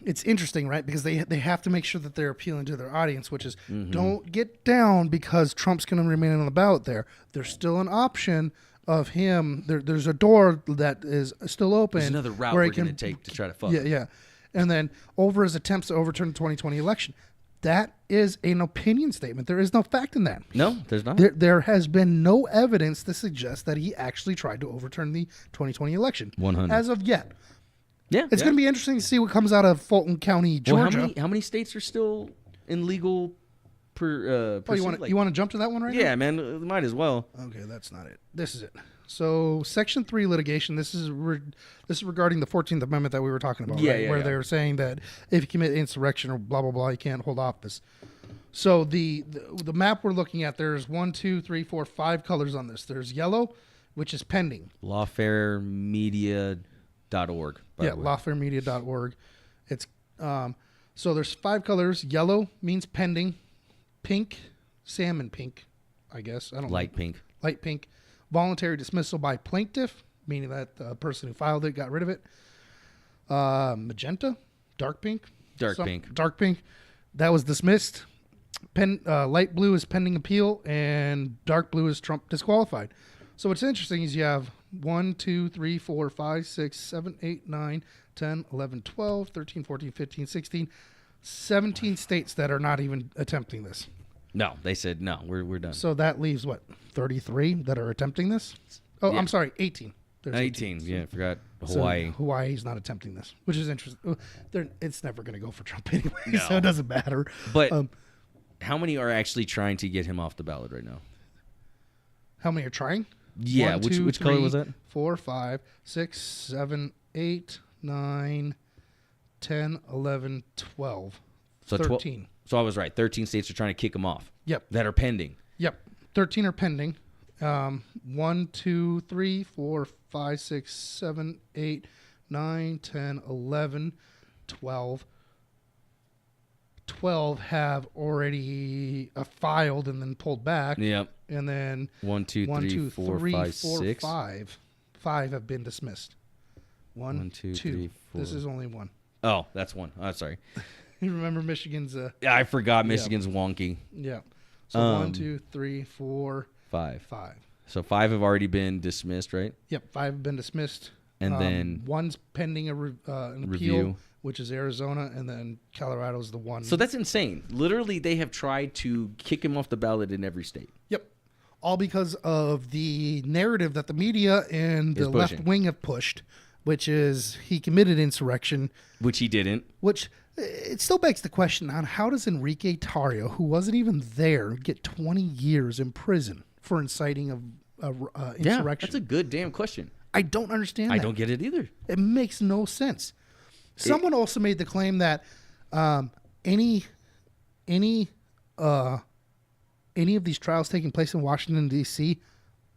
It's interesting, right? Because they have to make sure that they're appealing to their audience, which is don't get down because Trump's going to remain on the ballot there. There's still an option of him. There's a door that is still open. There's another route where he we're going to take to try to fuck. Yeah. And then over his attempts to overturn the 2020 election, that is an opinion statement. There is no fact in that. No, there's not. There has been no evidence to suggest that he actually tried to overturn the 2020 election. 100. As of yet. Yeah, It's going to be interesting to see what comes out of Fulton County, Well, Georgia. how many states are still in legal pursuit? You want to jump to that one right Yeah, man, might as well. now? Okay, that's not it. This is it. So, Section 3 litigation, this is regarding the 14th Amendment that we were talking about, Yeah, right? yeah, Where yeah. they were saying that if you commit insurrection or blah, blah, blah, you can't hold office. So, the map we're looking at, there's 1, 2, 3, 4, 5 colors on this. There's yellow, which is pending. Lawfaremedia.org. by Yeah, the way. lawfaremedia.org. It's so there's 5 colors. Yellow means pending. Pink, salmon pink, I guess. I don't know. Light pink. Light pink. Voluntary dismissal by plaintiff, meaning that the person who filed it got rid of it. Magenta, dark pink. Dark pink. Dark pink. That was dismissed. Light blue is pending appeal, and dark blue is Trump disqualified. So what's interesting is you have 1, 2, 3, 4, 5, 6, 7, 8, 9, 10, 11, 12, 13, 14, 15, 16, 17 states that are not even attempting this. No, they said no. We're done. So that leaves what, 33 that are attempting this? Oh, Yeah. I'm sorry, 18. There's 18. Yeah, I forgot So Hawaii. Hawaii's not attempting this, which is interesting. It's never going to go for Trump anyway, No. so it doesn't matter. But Um, how many are actually trying to get him off the ballot right now? how many are trying? Yeah, 1, 2, which color 3, was that? 4, 5, 6, 7, 8, 9, 10, 11, 12, So 13. So I was right. 13 states are trying to kick him off. Yep. That are pending. Yep. 13 are pending. 1, 2, 3, 4, 5, 6, 7, 8, 9, 10, 11, 12. 12 have already filed and then pulled back. Yep. And then 1, 2, 1, 3, 2, 4, 3, 5, 4, 6. 5. 5 have been dismissed. 1, 2, 2. 3, 4. This is only one. Oh, that's one. Oh, sorry. You remember Michigan's? Yeah, I forgot Michigan's wonky. Yeah. So 1, 2, 3, 4, 5. 5. So 5 have already been dismissed, right? Yep, 5 have been dismissed. And then one's pending an appeal, review. which is Arizona, and then Colorado's the one. So that's insane. Literally, they have tried to kick him off the ballot in every state. Yep. All because of the narrative that the media and Is the pushing. left wing have pushed, which is he committed insurrection, Which he didn't. which it still begs the question on how does Enrique Tarrio, who wasn't even there, get 20 years in prison for inciting insurrection? Yeah, that's a good damn question. I don't understand I that. don't get it either. It makes no sense. Someone also made the claim that any of these trials taking place in Washington, D.C.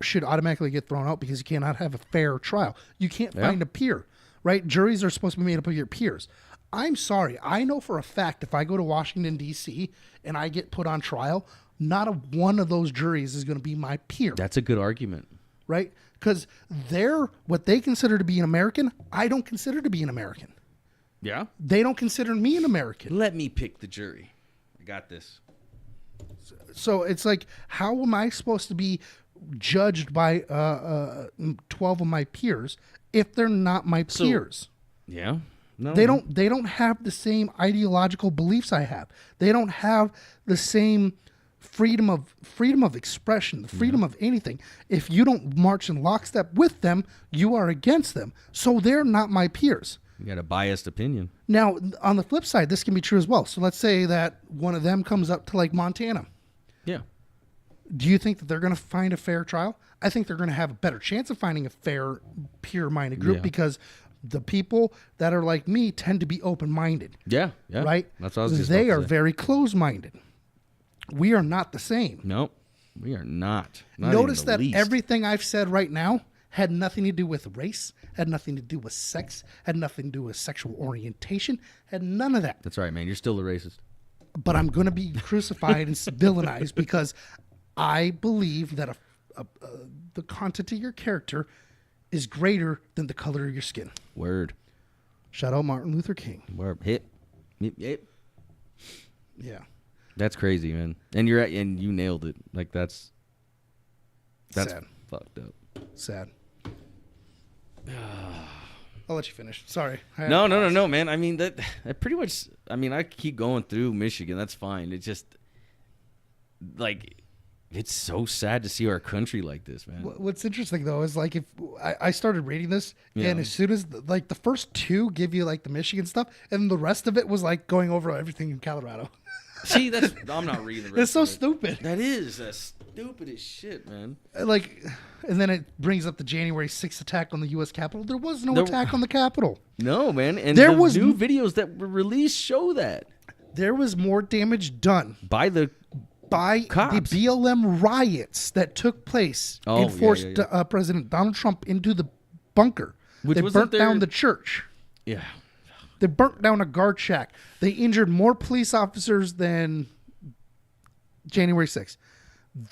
should automatically get thrown out because you cannot have a fair trial. You can't find a peer, right? Juries are supposed to be made up of your peers. I'm sorry. I know for a fact if I go to Washington, D.C. and I get put on trial, not one of those juries is going to be my peer. That's a good argument. Right? Because they're what they consider to be an American, I don't consider to be an American. Yeah? They don't consider me an American. Let me pick the jury. I got this. So it's like, how am I supposed to be judged by 12 of my peers if they're not my peers? Yeah? No. They don't have the same ideological beliefs I have. They don't have the same freedom of expression, the freedom of anything. If you don't march in lockstep with them, you are against them. So they're not my peers. You got a biased opinion. Now, on the flip side, this can be true as well. So let's say that one of them comes up to like Montana. Yeah. Do you think that they're going to find a fair trial? I think they're going to have a better chance of finding a fair, pure-minded group Yeah. because the people that are like me tend to be open-minded. Yeah. Yeah. Right? That's what I was just They about are to say. very close-minded. We are not the same. Nope. We are not. Not Notice even the that least. everything I've said right now had nothing to do with race, had nothing to do with sex, had nothing to do with sexual orientation, had none of that. That's right, man. You're still a racist. But I'm going to be crucified and villainized because I believe that the content of your character is greater than the color of your skin. Word. Shout out Martin Luther King. Word. Hit. Yep. Yeah. That's crazy, man. And you nailed it. Like that's Sad. fucked up. Sad. I'll let you finish. Sorry. No, man. I mean that pretty much. I mean, I keep going through Michigan. That's fine. It's just like it's so sad to see our country like this, man. What's interesting though is like if I started reading this Yeah. and as soon as like the first two give you like the Michigan stuff and the rest of it was like going over everything in Colorado. See, I'm not reading the rest It's so of it. stupid. That's stupid as shit, man. Like, and then it brings up the January 6th attack on the U.S. Capitol. There was no There- attack on the Capitol. No, man. And There the was new n- videos that were released show that There was more damage done by the by Cops. the BLM riots that took place Oh, and forced yeah. President Donald Trump into the bunker. Which They wasn't burnt down there- the church. yeah. They burnt down a guard shack. They injured more police officers than January 6th.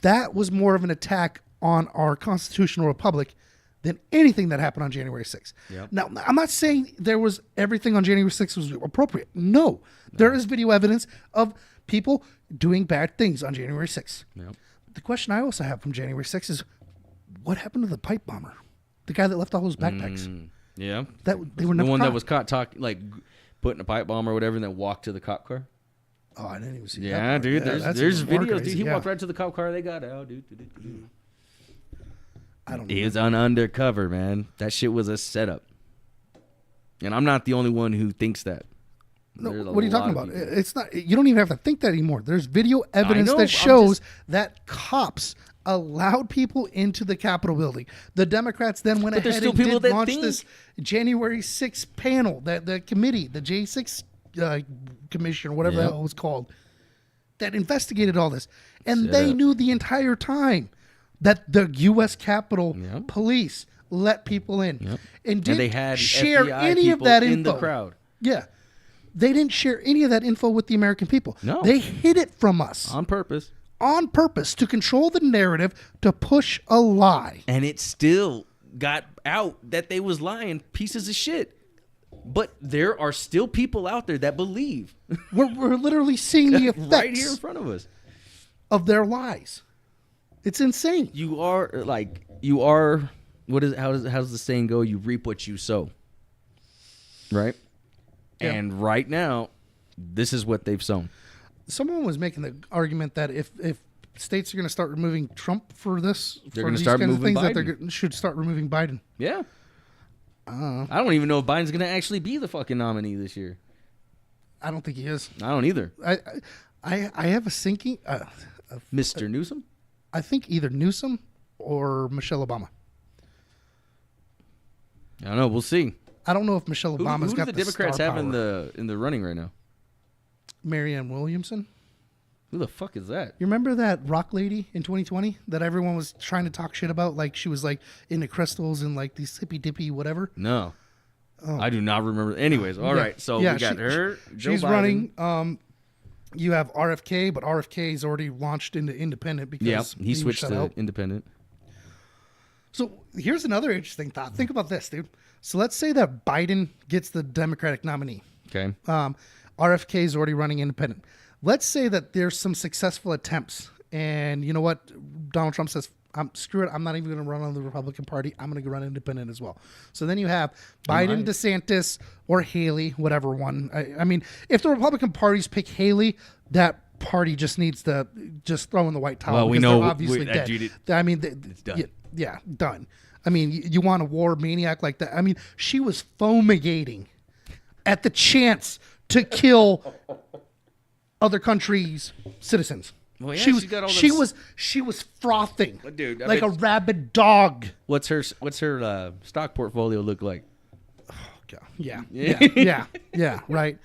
That was more of an attack on our constitutional republic than anything that happened on January 6th. Yep. Now, I'm not saying there was everything on January 6th was appropriate. No. There is video evidence of people doing bad things on January 6th. Yep. The question I also have from January 6th is what happened to the pipe bomber? The guy that left all those backpacks. Yeah. That they were The never one caught. that was caught putting a pipe bomb or whatever and then walked to the cop car. Oh, I didn't even see that. Yeah, part. dude. That's There's even more videos. crazy, Dude, he yeah. walked right to the cop car. They got out, dude. I don't know. He was on undercover, man. That shit was a setup. And I'm not the only one who thinks that. No, There's a what are you talking lot about? of people. It's not. You don't even have to think that anymore. There's video evidence know, that I'm shows just- that cops allowed people into the Capitol building. The Democrats then went But there's ahead still and people did that launch think- this January 6th panel, that the committee, the J6 commission, or whatever the Yep. hell it was called, that investigated all this, and they up. knew the entire time that the U.S. Capitol Yep. Police let people in, Yep. and didn't And they had share FBI any of people that in info the crowd. Yeah. They didn't share any of that info with the American people. No. They hid it from us On purpose. on purpose to control the narrative, to push a lie. And it still got out that they was lying pieces of shit. But there are still people out there that believe We're literally seeing the effects right here in front of us. of their lies. It's insane. You are how does the saying go? You reap what you sow. Right? Yeah. And right now, this is what they've sown. Someone was making the argument that if states are going to start removing Trump for this, They're for gonna these start kinds of moving things, that Biden. they should start removing Biden. Yeah. I don't even know if Biden's gonna actually be the fucking nominee this year. I don't think he is. I don't either. I have a sinking. Mr. Newsom? I think either Newsom or Michelle Obama. I don't know. We'll see. I don't know if Michelle Who Obama's do got the Democrats star have in power. the running right now? Marianne Williamson. Who the fuck is that? You remember that rock lady in 2020 that everyone was trying to talk shit about? Like she was like into crystals and like these hippy dippy whatever. No. I do not remember. Anyways, all right. So we got her. Joe She's Biden. running. You have RFK, but RFK is already launched into independent because Yeah, he was switched shut to out. independent. So here's another interesting thought. Think about this, dude. So let's say that Biden gets the Democratic nominee. Okay. RFK is already running independent. Let's say that there's some successful attempts, and you know what? Donald Trump says, "Screw it. I'm not even going to run on the Republican Party. I'm going to run independent as well." So then you have Biden, might. DeSantis, or Haley, whatever one. I mean, if the Republican parties pick Haley, that party just needs to just throw in the white towel. Well, we because know they're obviously that dead. dude- I mean, it's done. Yeah, done. I mean, you want a war maniac like that? I mean, she was fumigating at the chance to kill other countries' citizens. Well, yeah, she was she's got all she those- was frothing, Dude, I like a bet- rabid dog. What's her stock portfolio look like? Yeah, Yeah. yeah, right.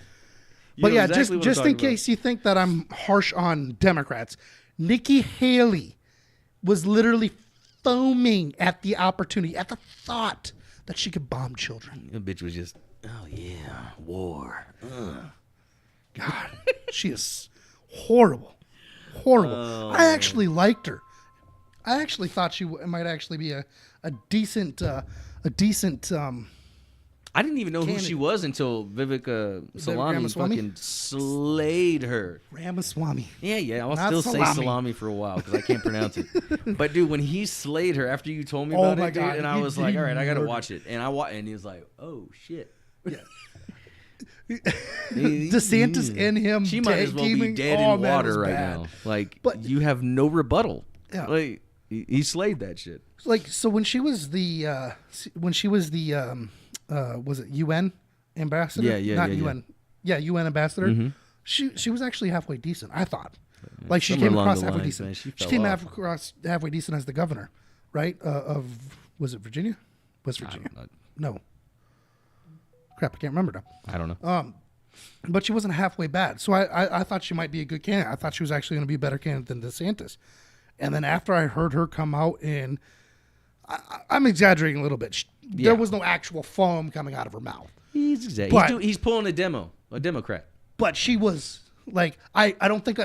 You But know yeah, exactly what I'm just in talking about. case you think that I'm harsh on Democrats, Nikki Haley was literally foaming at the opportunity, at the thought that she could bomb children. The bitch was just, oh yeah, war. God, she is horrible, horrible. Oh. I actually liked her. I actually thought she might actually be a decent I didn't even know who Candidate. she was until Viveka Salami Ramaswamy? fucking slayed her. Ramaswamy. Yeah, I'll Not still salami. say salami for a while because I can't pronounce it. But dude, when he slayed her after you told me Oh about my it, dude, God, and I he- was he like, all right, I gotta murdered. watch it. And and he was like, oh shit. DeSantis and him. She might as well be teaming. dead Oh, in man, it water was right bad. now. Like, But- you have no rebuttal. Yeah. Like, he slayed that shit. Like, so when she was the was it UN ambassador? Yeah, not yeah, yeah. UN. Yeah, UN ambassador. She was actually halfway decent, I thought. Like she Somewhere came along across the halfway lines, decent. man, she she fell came off. across halfway decent as the governor, right? Of was it Virginia? West Virginia? No. Crap, I can't remember now. I don't know. But she wasn't halfway bad. So I thought she might be a good candidate. I thought she was actually going to be a better candidate than DeSantis. And then after I heard her come out and I'm exaggerating a little bit. Yeah. There was no actual foam coming out of her mouth. He's pulling a Democrat. But she was like, I don't think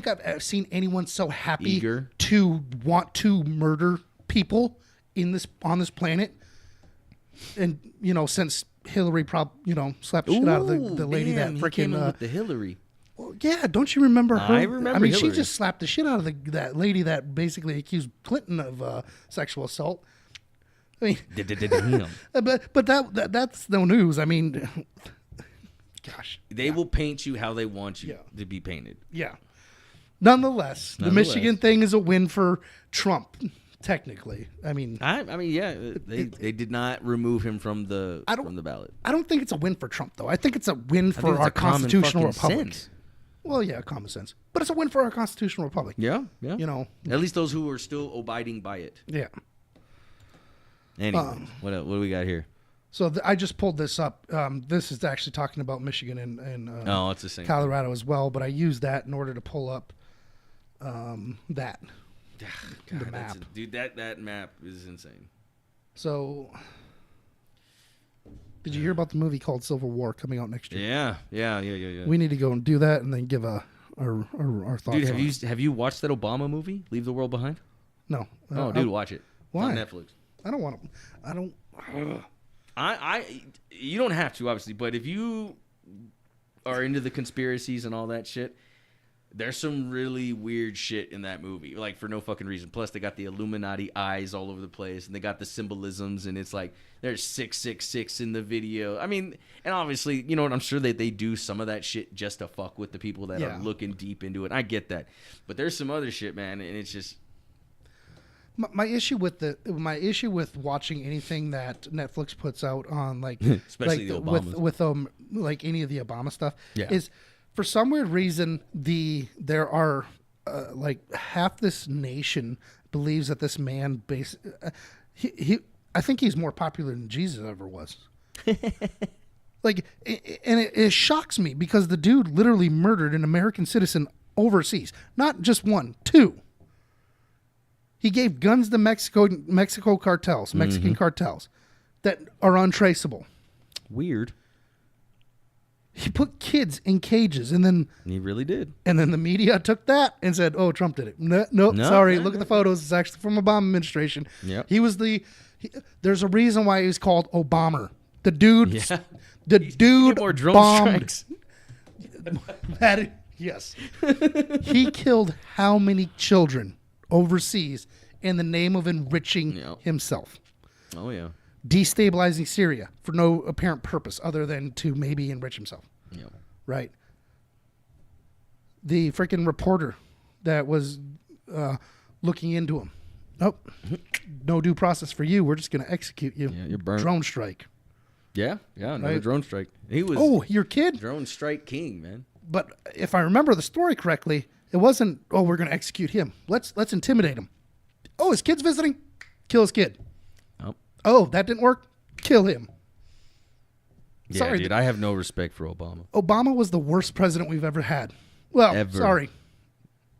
I've seen anyone so happy Eager. to want to murder people on this planet. And since Hillary slapped the shit out of the lady damn, that he came in freaking with the Hillary. well, yeah, don't you remember her? I remember mean, Hillary. she just slapped the shit out of that lady that basically accused Clinton of sexual assault. I mean, Damn. but that's no news. I mean, gosh, They will paint you how they want you Yeah. to be painted. yeah. Nonetheless, the Michigan thing is a win for Trump. Technically, I mean, I mean, yeah, they did not remove him from the ballot. I don't think it's a win for Trump though. I think it's a win I for think it's our a common constitutional fucking republic. sense. Well, yeah, common sense, but it's a win for our constitutional republic. Yeah. At least those who are still abiding by it. Yeah. Anyways, what do we got here? So I just pulled this up. This is actually talking about Michigan and Oh, it's the same. Colorado as well, but I used that in order to pull up that. God, the map. Dude, that map is insane. So, did you hear about the movie called Civil War coming out next year? Yeah. We need to go and do that and then give our thoughts. Dude, on it. have you watched that Obama movie, Leave the World Behind? No. Oh, dude, watch it. why? It's on Netflix. I don't want to. I don't. You don't have to, obviously, but if you are into the conspiracies and all that shit, there's some really weird shit in that movie, like for no fucking reason. Plus, they got the Illuminati eyes all over the place, and they got the symbolisms, and it's like there's 666 in the video. I mean, and obviously, you know what? I'm sure that they do some of that shit just to fuck with the people that Yeah. are looking deep into it. I get that, but there's some other shit, man, and it's just My issue with watching anything that Netflix puts out on Especially the Obamas. with like any of the Obama stuff Yeah. is for some weird reason there are like half this nation believes that this man he I think he's more popular than Jesus ever was. Like, and it shocks me because the dude literally murdered an American citizen overseas, not just one, two. He gave guns to Mexican cartels that are untraceable. weird. He put kids in cages, and then He really did. the media took that and said, "Oh, Trump did it." No, sorry. Look at the photos. It's actually from Obama administration. Yep. He was there's a reason why he was called Obama. The dude, Yeah. the Get dude more drone bombed. strikes. Yes, he killed how many children overseas in the name of enriching Yep. himself, Oh yeah. destabilizing Syria for no apparent purpose other than to maybe enrich himself. Yeah. Right. The freaking reporter that was looking into him. Nope. No due process for you. We're just going to execute you. Yeah, you're burnt. Drone strike. Yeah, another Right. drone strike. He was Oh, your kid? drone strike king, man. But if I remember the story correctly, it wasn't, oh, we're going to execute him. Let's intimidate him. Oh, his kid's visiting? Kill his kid. Oh, Oh, that didn't work? Kill him. yeah, Sorry, dude. I have no respect for Obama. Obama was the worst president we've ever had. Well, Ever. sorry.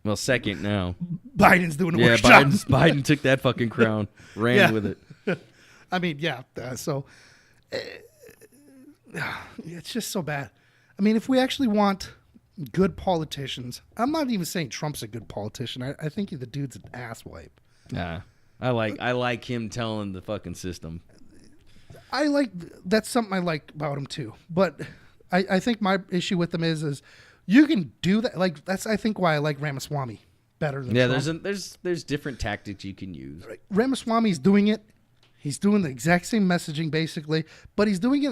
Well, second now. Biden's doing the Yeah, worst job. Biden took that fucking crown, ran Yeah. with it. I mean, yeah. So it's just so bad. I mean, if we actually want good politicians, I'm not even saying Trump's a good politician. I think the dude's an asswipe. Nah, I like him telling the fucking system. That's something I like about him too. But I think my issue with him is you can do that. Like that's I think why I like Ramaswamy better than Yeah, Trump. there's different tactics you can use. Ramaswamy's doing it. He's doing the exact same messaging basically, but he's doing it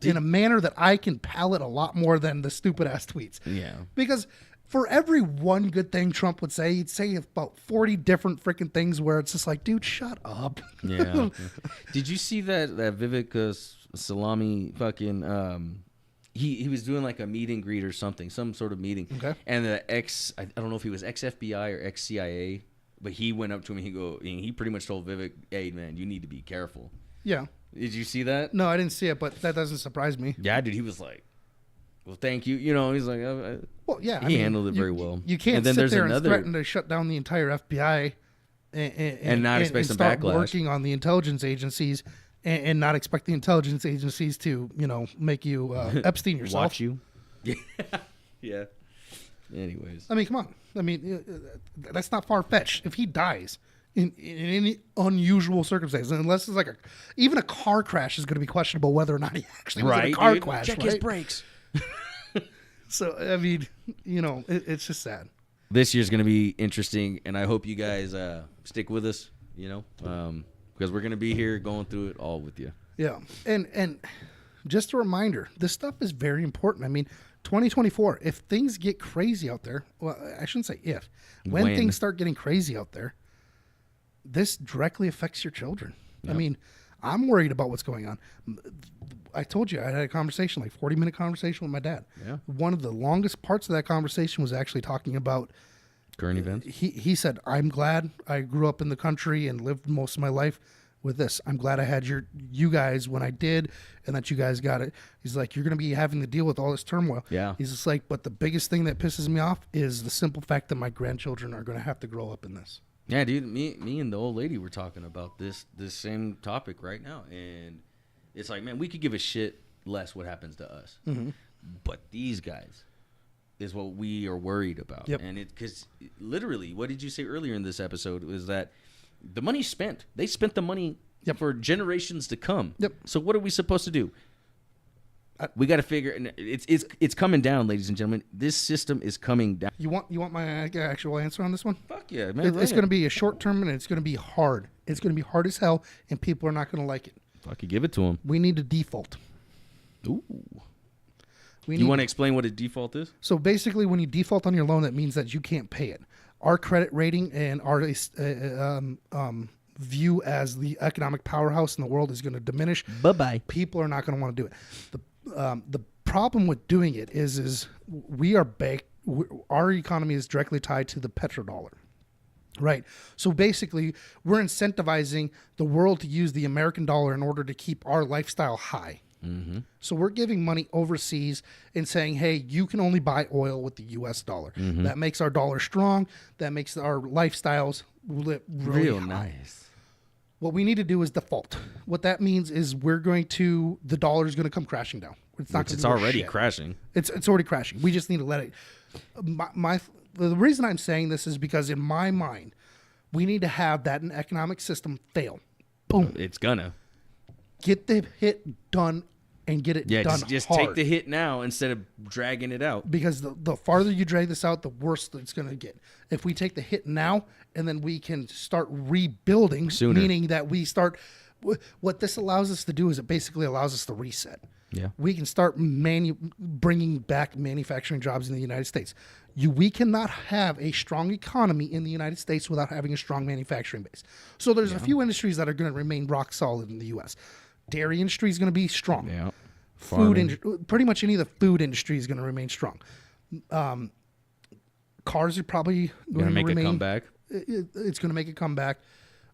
in a manner that I can palate a lot more than the stupid ass tweets. Yeah. Because for every one good thing Trump would say, he'd say about 40 different freaking things where it's just like, dude, shut up. Yeah. Did you see that Vivek Salami fucking he was doing like a meet and greet or something, some sort of meeting. Okay. And the I don't know if he was ex FBI or ex CIA, but he went up to him and he pretty much told Vivek, "Hey man, you need to be careful." Yeah. Did you see that? No, I didn't see it, but that doesn't surprise me. Yeah, dude. He was like, "Well, thank you." You know, he's like, Well, yeah. He handled it very well. You can't And then sit there's there another- and threaten to shut down the entire FBI and not expect some start backlash. working on the intelligence agencies and not expect the intelligence agencies to, make you Epstein yourself. watch you. Yeah. Yeah. Anyways. I mean, come on. I mean, that's not far fetched. If he dies in any unusual circumstances, unless it's like even a car crash is going to be questionable whether or not he actually was in a car dude. crash. Check right? his brakes. So I mean, it's just sad. This year's going to be interesting, and I hope you guys stick with us, because we're going to be here going through it all with you. Yeah, and just a reminder, this stuff is very important. I mean, 2024. If things get crazy out there, well, I shouldn't say if. When things start getting crazy out there, this directly affects your children. I mean, I'm worried about what's going on. I told you I had a conversation, like 40-minute conversation with my dad. Yeah. One of the longest parts of that conversation was actually talking about. Current events. He said, "I'm glad I grew up in the country and lived most of my life with this. I'm glad I had you guys when I did, and that you guys got it." He's like, "You're going to be having to deal with all this turmoil." Yeah. He's just like, "But the biggest thing that pisses me off is the simple fact that my grandchildren are going to have to grow up in this." Yeah, dude, me and the old lady were talking about this same topic right now, and it's like, man, we could give a shit less what happens to us, but these guys is what we are worried about. Yep. And because literally, what did you say earlier in this episode was that the money's spent. They spent the money for generations to come. Yep. So what are we supposed to do? We got to figure, and it's coming down, ladies and gentlemen. This system is coming down. You want my actual answer on this one? Fuck yeah, man. It's going to be a short term, and it's going to be hard. It's going to be hard as hell, and people are not going to like it. Fucking give it to them. We need a default. Ooh. We You want to explain what a default is? So basically, when you default on your loan, that means that you can't pay it. Our credit rating and our view as the economic powerhouse in the world is going to diminish. Bye-bye. People are not going to want to do it. The problem with doing it is we are our economy is directly tied to the petrodollar. Right. So basically, we're incentivizing the world to use the American dollar in order to keep our lifestyle high. Mm-hmm. So we're giving money overseas and saying, hey, you can only buy oil with the U.S. dollar. Mm-hmm. That makes our dollar strong. That makes our lifestyles really Real high. nice. What we need to do is default. What that means is the dollar is going to come crashing down. It's not. It's gonna be worth already shit. crashing. It's already crashing. We just need to let it. The reason I'm saying this is because in my mind, we need to have that economic system fail. Boom. It's gonna. Get the hit done and get it done just hard. take the hit now instead of dragging it out. Because the farther you drag this out, the worse it's going to get. If we take the hit now and then we can start rebuilding, Sooner. meaning that we start, what this allows us to do is it basically allows us to reset. Yeah. We can start bringing back manufacturing jobs in the United States. We cannot have a strong economy in the United States without having a strong manufacturing base. So there's a few industries that are going to remain rock solid in the U.S. Dairy industry is going to be strong. Yeah. Pretty much any of the food industry is going to remain strong. Cars are probably Gonna make remain, a comeback. It's going to make a comeback.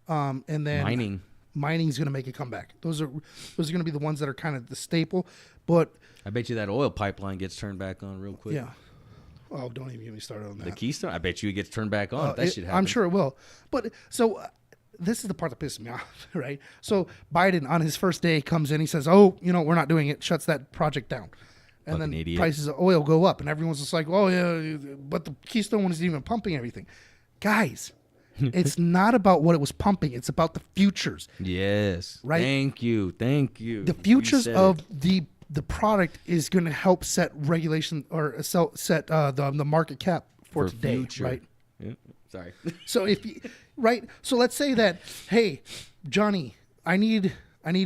And then mining's going to make a comeback. Those are going to be the ones that are kind of the staple. But I bet you that oil pipeline gets turned back on real quick. yeah. Oh, don't even get me started on that. The Keystone, I bet you it gets turned back on. If that shit happens. I'm sure it will. But so this is the part that pisses me off, right? So Biden on his first day comes in, he says, "Oh, we're not doing it," shuts that project down. And Fucking then idiot. prices of oil go up, and everyone's just like, "Oh yeah, but the Keystone one isn't even pumping everything." Guys, it's not about what it was pumping; it's about the futures. Yes. Right? Thank you. The The futures of the product is going to help set regulation or set the market cap for today, future. right? Yeah. Sorry. So right, so let's say that, hey, Johnny, I need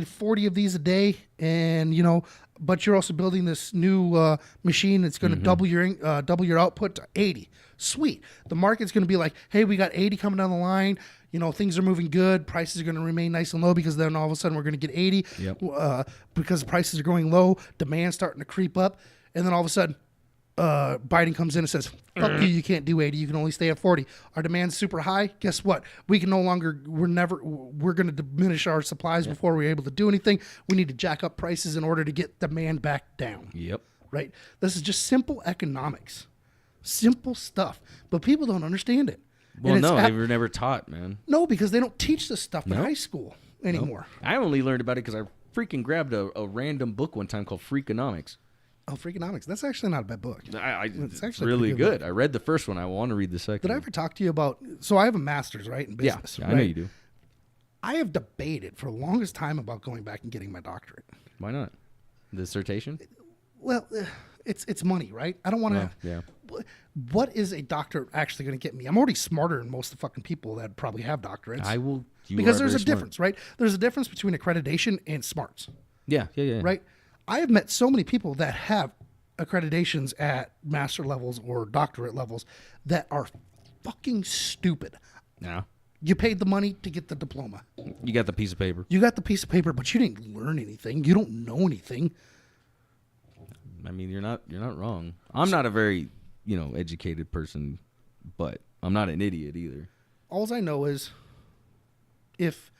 40 of these a day, and but you're also building this new machine that's going to double your output to 80. Sweet. The market's going to be like, hey, we got 80 coming down the line. Things are moving good. Prices are going to remain nice and low because then all of a sudden we're going to get 80 because prices are going low. Demand's starting to creep up. And then all of a sudden, Biden comes in and says, fuck you can't do 80. You can only stay at 40. Our demand's super high. Guess what? We can no longer, we're going to diminish our supplies before we're able to do anything. We need to jack up prices in order to get demand back down. Yep. Right? This is just simple economics. Simple stuff. But people don't understand it. Well, And it's no, they were never taught, man. No, because they don't teach this stuff in high school anymore. I only learned about it because I freaking grabbed a random book one time called Freakonomics. Oh, Freakonomics. That's actually not a bad book. It's actually a really pretty good good. I read the first one. I want to read the second. Did I ever talk to you about? So I have a master's, right, in business. Yeah, right? I know you do. I have debated for the longest time about going back and getting my doctorate. Why not? The dissertation? Well, it's money, right? I don't want to. Yeah. What is a doctor actually going to get me? I'm already smarter than most of the fucking people that probably have doctorates. I will. Because there's a difference, right? There's a difference between accreditation and smarts, Yeah. right? I have met so many people that have accreditations at master levels or doctorate levels that are fucking stupid. Yeah. You paid the money to get the diploma. You got the piece of paper. You got the piece of paper, but you didn't learn anything. You don't know anything. I mean, you're not wrong. I'm not a very, educated person, but I'm not an idiot either. All I know is if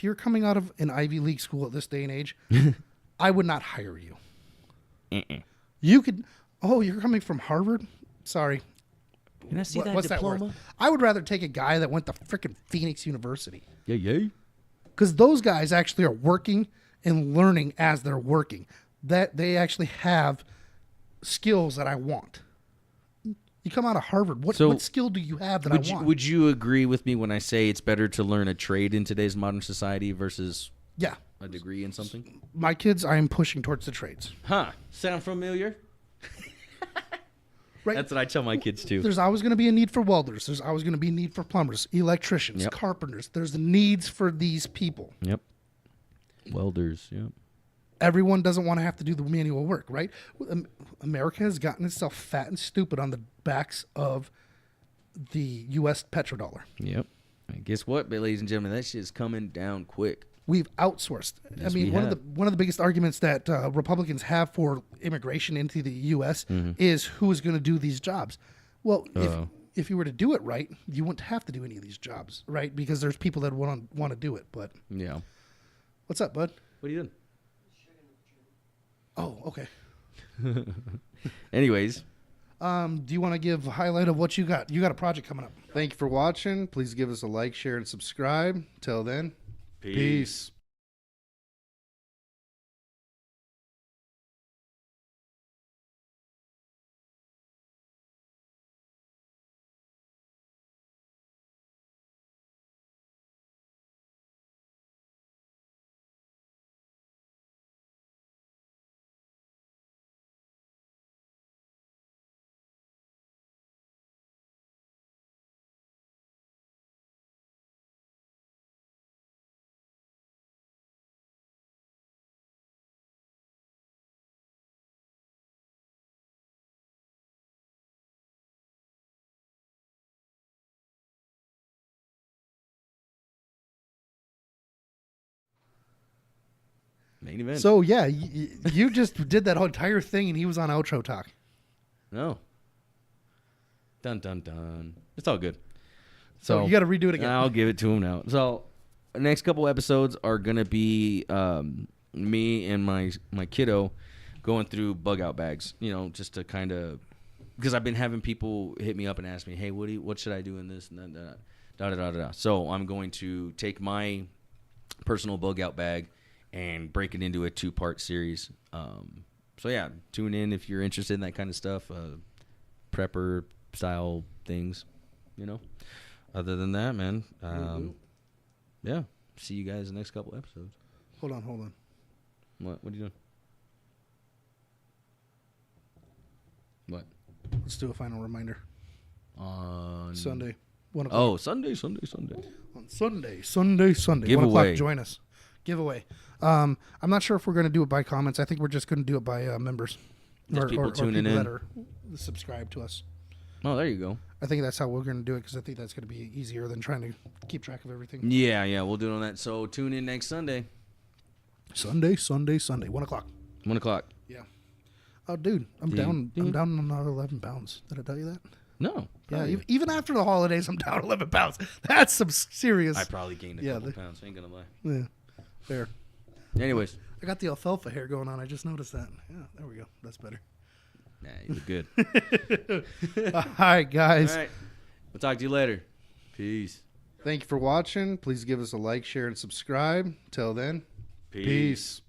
you're coming out of an Ivy League school at this day and age, I would not hire you. You could, you're coming from Harvard? Sorry. Can I see What's that worth? I would rather take a guy that went to freaking Phoenix University. Yeah. Because those guys actually are working and learning as they're working. That they actually have skills that I want. You come out of Harvard, what skill do you have that I want? Would you agree with me when I say it's better to learn a trade in today's modern society versus a degree in something? My kids, I am pushing towards the trades. Huh. Sound familiar? Right. That's what I tell my kids too. There's always going to be a need for welders. There's always going to be a need for plumbers, electricians, carpenters. There's the needs for these people. Yep. Welders, yep. Everyone doesn't want to have to do the manual work, right? America has gotten itself fat and stupid on the backs of the U.S. petrodollar. Yep. And guess what, ladies and gentlemen? That shit's coming down quick. We've outsourced. Yes, I mean, we one have. of the biggest arguments that Republicans have for immigration into the U.S. is who is going to do these jobs. Well, if you were to do it right, you wouldn't have to do any of these jobs, right? Because there's people that want to do it. But Yeah. what's up, bud? What are you doing? Oh, okay. Anyways. Do you want to give a highlight of what you got? You got a project coming up. Thank you for watching. Please give us a like, share, and subscribe. Till then, peace. Main event. So yeah, you just did that whole entire thing, and he was on outro talk. no. Dun dun dun. It's all good. So you got to redo it again. I'll give it to him now. So the next couple episodes are gonna be me and my kiddo going through bug out bags. You know, just to kind of because I've been having people hit me up and ask me, hey, what should I do in this and that, da da da da. So I'm going to take my personal bug out bag and break it into a 2-part series. So yeah, tune in if you're interested in that kind of stuff, prepper style things, you know. Other than that, man, yeah. See you guys in the next couple episodes. Hold on. What are you doing? What? Let's do a final reminder. On Sunday, 1 o'clock. Oh, Sunday. On Sunday. 1 Giveaway. o'clock. Join us. Giveaway. I'm not sure if we're going to do it by comments. I think we're just going to do it by members. Just people tuning in. that are subscribed to us. Oh, there you go. I think that's how we're going to do it because I think that's going to be easier than trying to keep track of everything. Yeah, we'll do it on that. So tune in next Sunday. Sunday. 1 o'clock. 1 o'clock. Yeah. Oh, dude, I'm Ding, down ding. another 11 pounds. Did I tell you that? No. Yeah, probably. even after the holidays, I'm down 11 pounds. That's some serious. I probably gained a couple pounds. I ain't gonna lie. Yeah, fair. Anyways, I got the alfalfa hair going on. I just noticed that. Yeah, there we go. That's better. nah, you look good. All right, guys. All right. We'll talk to you later. Peace. Thank you for watching. Please give us a like, share, and subscribe. Till then, peace.